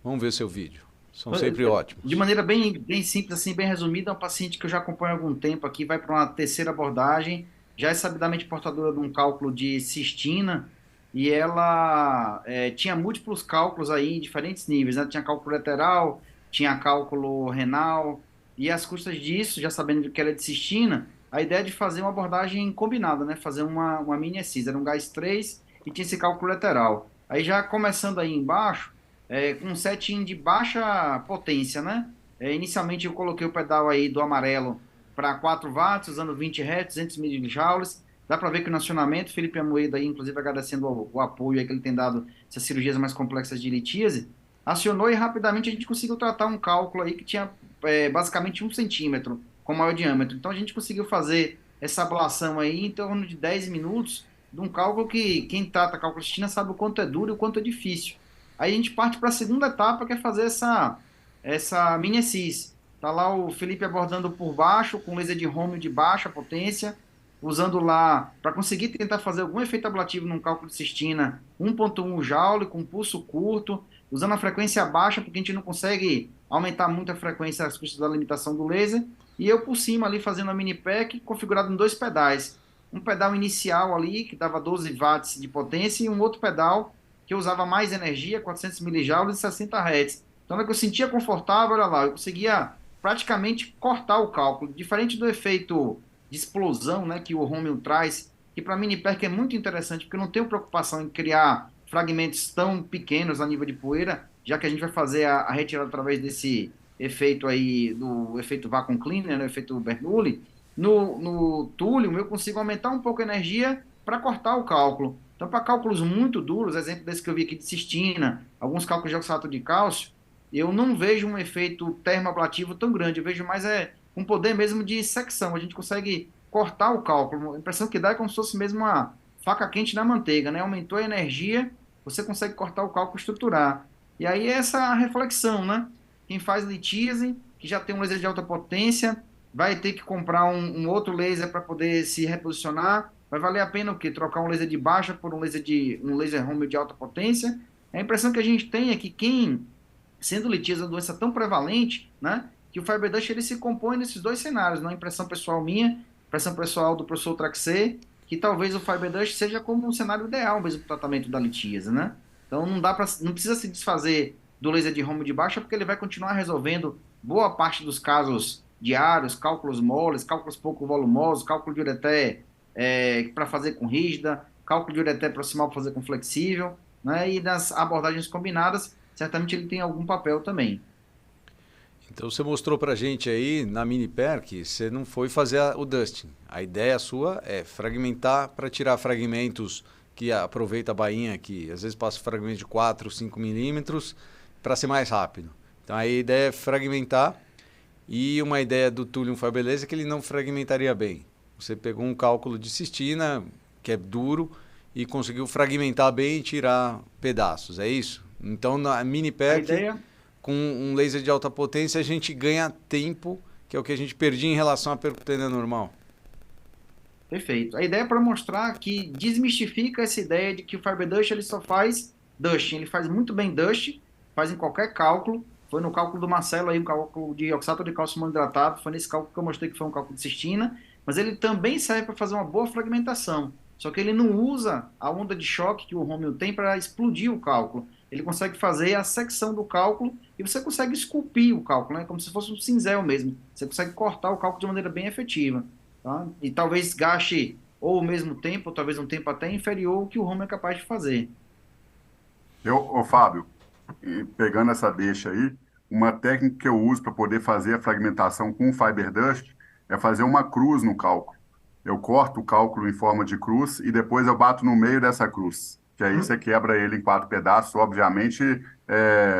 Vamos ver seu vídeo. São sempre ótimos. De maneira bem simples, assim, bem resumida, é um paciente que eu já acompanho há algum tempo aqui, vai para uma terceira abordagem, já é sabidamente portadora de um cálculo de cistina, e ela tinha múltiplos cálculos aí em diferentes níveis, né? Tinha cálculo lateral, tinha cálculo renal, e às custas disso, já sabendo que era de cistina, a ideia é de fazer uma abordagem combinada, né? Fazer uma mini excis, era um gás 3 e tinha esse cálculo lateral. Aí já começando aí embaixo, com um setting de baixa potência, né? Inicialmente eu coloquei o pedal aí do amarelo para 4 watts, usando 20 Hz, 200 mJ. Dá para ver que o acionamento, Felipe Amoedo aí, inclusive agradecendo o apoio aí que ele tem dado essas cirurgias mais complexas de litíase, acionou e rapidamente a gente conseguiu tratar um cálculo aí que tinha basicamente 1 centímetro com maior diâmetro. Então a gente conseguiu fazer essa ablação aí em torno de 10 minutos de um cálculo que quem trata cálculo de cistina sabe o quanto é duro e o quanto é difícil. Aí a gente parte para a segunda etapa, que é fazer essa mini excis. Tá lá o Felipe abordando por baixo, com laser de Romeo de baixa potência, usando lá, para conseguir tentar fazer algum efeito ablativo num cálculo de cistina, 1.1 Joule, com pulso curto, usando a frequência baixa, porque a gente não consegue aumentar muito a frequência às custas da limitação do laser, e eu por cima ali fazendo a mini pack, configurado em 2 pedais. Um pedal inicial ali, que dava 12 watts de potência, e um outro pedal que usava mais energia, 400 milijoules e 60 Hz. Então, na hora que eu sentia confortável, olha lá, eu conseguia praticamente cortar o cálculo, diferente do efeito de explosão, né, que o Romeo traz, que para mini pack é muito interessante, porque eu não tenho preocupação em criar fragmentos tão pequenos a nível de poeira, já que a gente vai fazer a retirada através desse efeito aí, do efeito vacuum cleaner, né, o efeito Bernoulli. No Thulium eu consigo aumentar um pouco a energia para cortar o cálculo. Então, para cálculos muito duros, exemplo desse que eu vi aqui de cistina, alguns cálculos de oxalato de cálcio, eu não vejo um efeito termoablativo tão grande, eu vejo mais um poder mesmo de secção, a gente consegue cortar o cálculo, a impressão que dá é como se fosse mesmo uma faca quente na manteiga, né? Aumentou a energia, você consegue cortar o cálculo e estruturar. E aí é essa reflexão, né? Quem faz litíase, que já tem um laser de alta potência, vai ter que comprar um outro laser para poder se reposicionar, vai valer a pena o quê? Trocar um laser de baixa por um laser Romeo de alta potência. A impressão que a gente tem é que quem, sendo litíase uma doença tão prevalente, né, que o FiberDust ele se compõe nesses 2 cenários, na impressão pessoal minha, impressão pessoal do professor Traxê, que talvez o FiberDust seja como um cenário ideal mesmo para o tratamento da litíase, né? Então não precisa se desfazer do laser de Romeo de baixa, porque ele vai continuar resolvendo boa parte dos casos diários, cálculos moles, cálculos pouco volumosos, cálculo de ureter para fazer com rígida, cálculo de ureter proximal para fazer com flexível, né? E nas abordagens combinadas, certamente ele tem algum papel também. Então você mostrou pra gente aí na mini pair que você não foi fazer o dusting. A ideia sua é fragmentar para tirar fragmentos que aproveita a bainha, que às vezes passa fragmentos de 4, 5 milímetros para ser mais rápido. Então a ideia é fragmentar, e uma ideia do Thulium Fiber Laser é que ele não fragmentaria bem. Você pegou um cálculo de cistina, que é duro, e conseguiu fragmentar bem e tirar pedaços, é isso? Então na mini pack, com um laser de alta potência, a gente ganha tempo, que é o que a gente perdia em relação à percutânea normal. Perfeito. A ideia é para mostrar que desmistifica essa ideia de que o FiberDust ele só faz dusting. Ele faz muito bem dust, faz em qualquer cálculo. Foi no cálculo do Marcelo aí, um cálculo de oxalato de cálcio monohidratado, foi nesse cálculo que eu mostrei que foi um cálculo de cistina, mas ele também serve para fazer uma boa fragmentação. Só que ele não usa a onda de choque que o Romeo tem para explodir o cálculo. Ele consegue fazer a secção do cálculo e você consegue esculpir o cálculo, né? Como se fosse um cinzel mesmo. Você consegue cortar o cálculo de maneira bem efetiva. Tá? E talvez gaste ou o mesmo tempo, ou talvez um tempo até inferior ao que o Romeo é capaz de fazer. Fábio, pegando essa deixa aí, uma técnica que eu uso para poder fazer a fragmentação com o FiberDust é fazer uma cruz no cálculo. Eu corto o cálculo em forma de cruz e depois eu bato no meio dessa cruz. Que aí você quebra ele em 4 pedaços, obviamente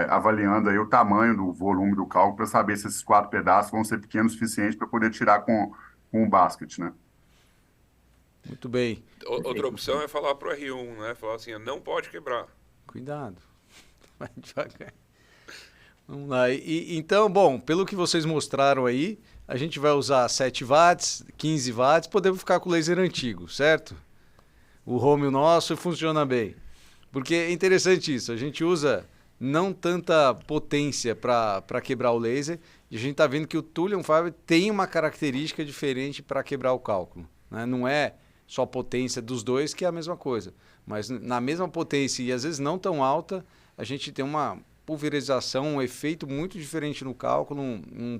avaliando aí o tamanho do volume do cálculo para saber se esses 4 pedaços vão ser pequenos o suficiente para poder tirar com o basket, né? Muito bem. Outra opção é falar para o R1, né? Falar assim, não pode quebrar. Cuidado. Vai devagar. Vamos lá. Então, bom, pelo que vocês mostraram aí, a gente vai usar 7 watts, 15 watts, podemos ficar com o laser antigo, certo? O Romeo nosso funciona bem. Porque é interessante isso, a gente usa não tanta potência para quebrar o laser, e a gente está vendo que o Thulium Fiber tem uma característica diferente para quebrar o cálculo, né? Não é só a potência dos dois, que é a mesma coisa, mas na mesma potência e às vezes não tão alta, a gente tem uma pulverização, um efeito muito diferente no cálculo, um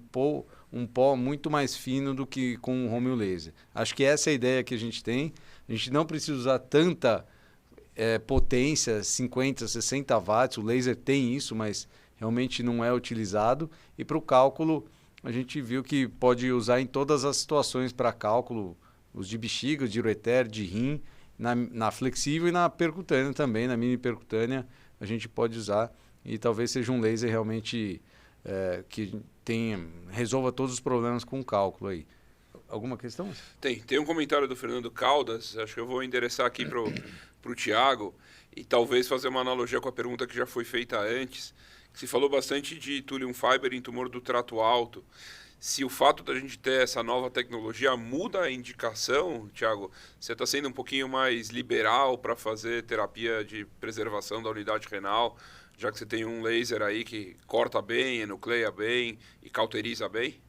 pó muito mais fino do que com o Romeo Laser. Acho que essa é a ideia que a gente tem. A gente não precisa usar tanta potência, 50, 60 watts, o laser tem isso, mas realmente não é utilizado. E para o cálculo, a gente viu que pode usar em todas as situações para cálculo, os de bexiga, de ureter, de rim, na flexível e na percutânea também, na mini percutânea, a gente pode usar. E talvez seja um laser realmente que resolva todos os problemas com o cálculo aí. Alguma questão? Tem um comentário do Fernando Caldas, acho que eu vou endereçar aqui para o Thiago e talvez fazer uma analogia com a pergunta que já foi feita antes, Se falou bastante de Thulium Fiber em tumor do trato alto. Se o fato da gente ter essa nova tecnologia muda a indicação, Thiago, você está sendo um pouquinho mais liberal para fazer terapia de preservação da unidade renal, já que você tem um laser aí que corta bem, enucleia bem e cauteriza bem?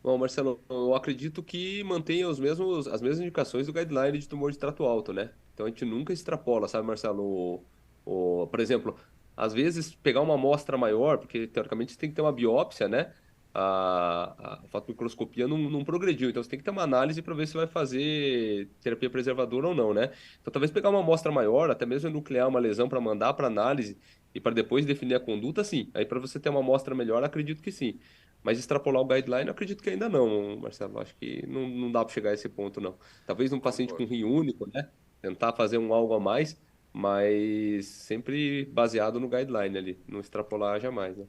Bom, Marcelo, eu acredito que mantenha as mesmas indicações do guideline de tumor de trato alto, né? Então a gente nunca extrapola, sabe, Marcelo? Por exemplo, às vezes pegar uma amostra maior, porque teoricamente você tem que ter uma biópsia, né? A fotomicroscopia não progrediu, então você tem que ter uma análise para ver se vai fazer terapia preservadora ou não, né? Então talvez pegar uma amostra maior, até mesmo nuclear uma lesão para mandar para análise e para depois definir a conduta, sim. Aí para você ter uma amostra melhor, acredito que sim. Mas extrapolar o guideline, eu acredito que ainda não, Marcelo. Acho que não dá para chegar a esse ponto, não. Talvez num paciente com Concordo. rim único, né? Tentar fazer um algo a mais, mas sempre baseado no guideline ali, não extrapolar jamais, né?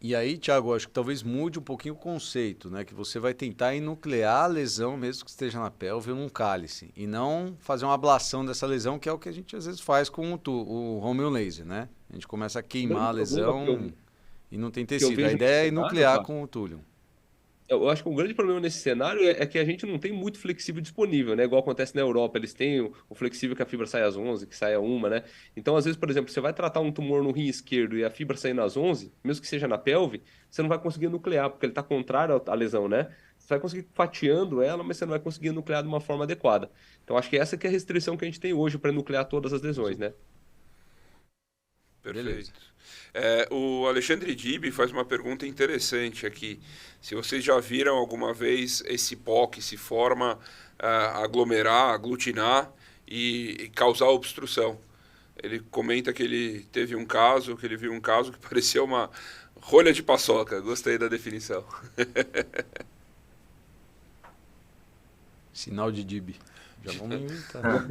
E aí, Thiago, acho que talvez mude um pouquinho o conceito, né? Que você vai tentar enuclear a lesão, mesmo que esteja na pelve ou num cálice, e não fazer uma ablação dessa lesão, que é o que a gente às vezes faz com o home laser, né? A gente começa a O grande queimar a problema lesão e não tem que eu tecido. A vejo ideia é nesse cenário, enuclear Fábio, com o túlio. eu acho que o grande problema nesse cenário é que a gente não tem muito flexível disponível, né? Igual acontece na Europa, eles têm o flexível que a fibra sai às 11, que sai a 1, né? Então, às vezes, por exemplo, você vai tratar um tumor no rim esquerdo e a fibra saindo às 11, mesmo que seja na pelve, você não vai conseguir nuclear, porque ele está contrário à lesão, né? Você vai conseguir fatiando ela, mas você não vai conseguir nuclear de uma forma adequada. Então, acho que essa que é a restrição que a gente tem hoje para nuclear todas as lesões, né? Beleza. Perfeito. O Alexandre Dib faz uma pergunta interessante aqui. Se vocês já viram alguma vez esse pó que se forma, aglomerar, aglutinar e causar obstrução. Ele comenta que ele teve um caso, que ele viu um caso que parecia uma rolha de paçoca. Gostei da definição. Sinal de DIB. Já vamos inventar.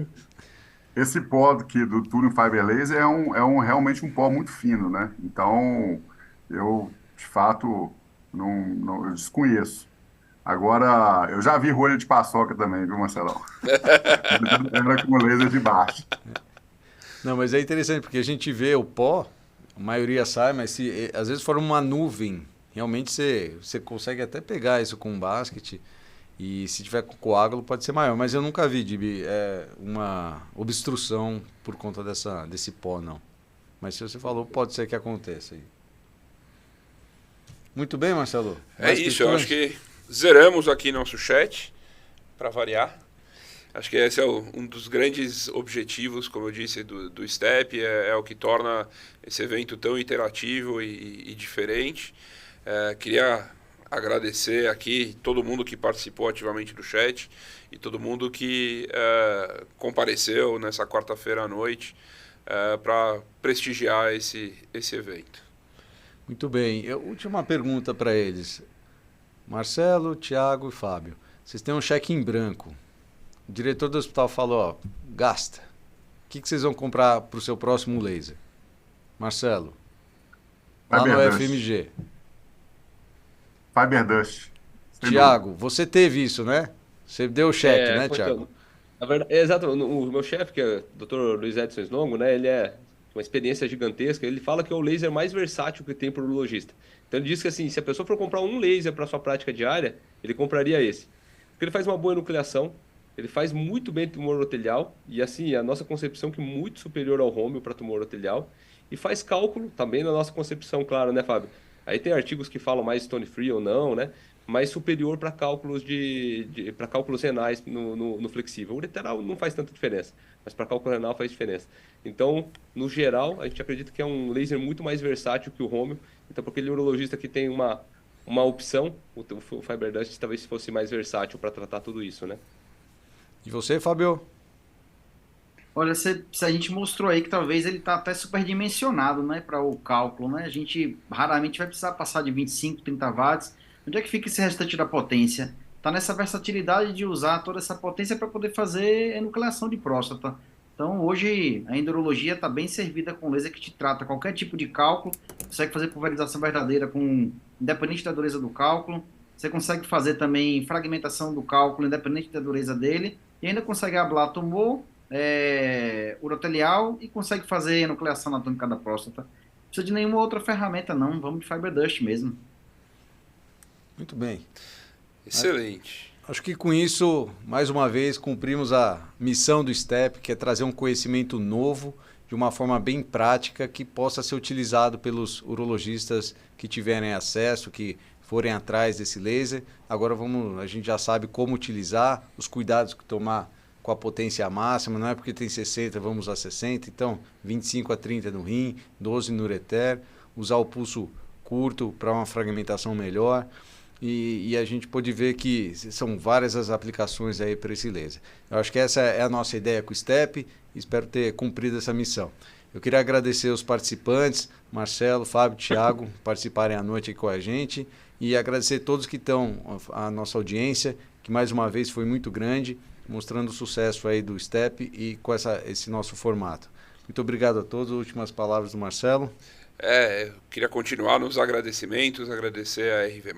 Esse pó aqui do Thulium Fiber Laser realmente um pó muito fino, né? Então, eu, de fato, eu desconheço. Agora, eu já vi rolha de paçoca também, viu, Marcelão? Era com laser de baixo. Não, mas é interessante, porque a gente vê o pó, a maioria sai, mas se às vezes for uma nuvem, realmente você consegue até pegar isso com um basquete. E se tiver com coágulo pode ser maior, mas eu nunca vi uma obstrução por conta desse pó, não. Mas se você falou, pode ser que aconteça aí. Muito bem, Marcelo. É Mais isso, eu questões? acho que zeramos aqui nosso chat, para variar. Acho que esse é um dos grandes objetivos, como eu disse, do STEP, é o que torna esse evento tão interativo e diferente. Queria agradecer aqui todo mundo que participou ativamente do chat e todo mundo que compareceu nessa quarta-feira à noite para prestigiar esse evento. Muito bem. Última pergunta para eles. Marcelo, Thiago e Fábio. Vocês têm um cheque em branco. O diretor do hospital falou, ó, gasta. O que vocês vão comprar para o seu próximo laser? Marcelo, lá no Fiberdust. FMG. Fiberdust. Sem Thiago, você teve isso, né? Você deu o cheque, né, Foi Thiago? na verdade, exato. O meu chefe, que é o Dr. Luiz Edson Slongo, né? Ele é uma experiência gigantesca. Ele fala que é o laser mais versátil que tem para o urologista. Então ele diz que assim, se a pessoa for comprar um laser para sua prática diária, ele compraria esse. Porque ele faz uma boa enucleação, ele faz muito bem tumor urotelial, e assim, a nossa concepção que é muito superior ao Romeo para tumor urotelial, e faz cálculo, também na nossa concepção, claro, né, Fábio? Aí tem artigos que falam mais stone free ou não, né? Mas superior para cálculos para cálculos renais no flexível. O ureteral não faz tanta diferença, mas para cálculo renal faz diferença. Então, no geral, a gente acredita que é um laser muito mais versátil que o Romeo. Então, para aquele urologista que tem uma opção, o Fiberdust talvez fosse mais versátil para tratar tudo isso, né? E você, Fábio? Olha, a gente mostrou aí que talvez ele está até superdimensionado, né, para o cálculo, né? A gente raramente vai precisar passar de 25, 30 watts. Onde é que fica esse restante da potência? Está nessa versatilidade de usar toda essa potência para poder fazer enucleação de próstata. Então, hoje, a endurologia está bem servida com laser que te trata qualquer tipo de cálculo, consegue fazer pulverização verdadeira independente da dureza do cálculo, você consegue fazer também fragmentação do cálculo, independente da dureza dele, e ainda consegue ablar tumor, urotelial e consegue fazer enucleação anatômica da próstata. Não precisa de nenhuma outra ferramenta, não. Vamos de Fiber Dust mesmo. Muito bem. Excelente. Acho que com isso, mais uma vez, cumprimos a missão do STEP, que é trazer um conhecimento novo, de uma forma bem prática, que possa ser utilizado pelos urologistas que tiverem acesso, que forem atrás desse laser. Agora a gente já sabe como utilizar, os cuidados que tomar com a potência máxima, não é porque tem 60, vamos a 60, então 25 a 30 no rim, 12 no ureter, usar o pulso curto para uma fragmentação melhor. E a gente pode ver que são várias as aplicações aí para esse laser. Eu acho que essa é a nossa ideia com o STEP, espero ter cumprido essa missão. Eu queria agradecer os participantes, Marcelo, Fábio, Thiago, participarem à noite aqui com a gente, e agradecer a todos que estão, a nossa audiência, que mais uma vez foi muito grande, mostrando o sucesso aí do STEP e com esse nosso formato. Muito obrigado a todos. Últimas palavras do Marcelo. Eu queria continuar nos agradecimentos, agradecer a RV+,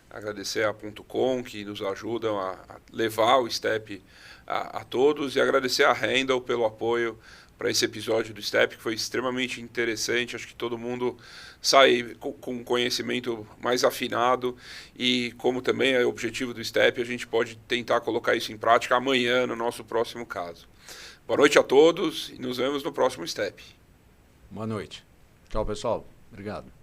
agradecer a .com, que nos ajudam a levar o STEP a todos, e agradecer a Handle pelo apoio para esse episódio do STEP, que foi extremamente interessante. Acho que todo mundo sai com conhecimento mais afinado, e como também é o objetivo do STEP, a gente pode tentar colocar isso em prática amanhã no nosso próximo caso. Boa noite a todos e nos vemos no próximo STEP. Boa noite. Tchau, pessoal. Obrigado.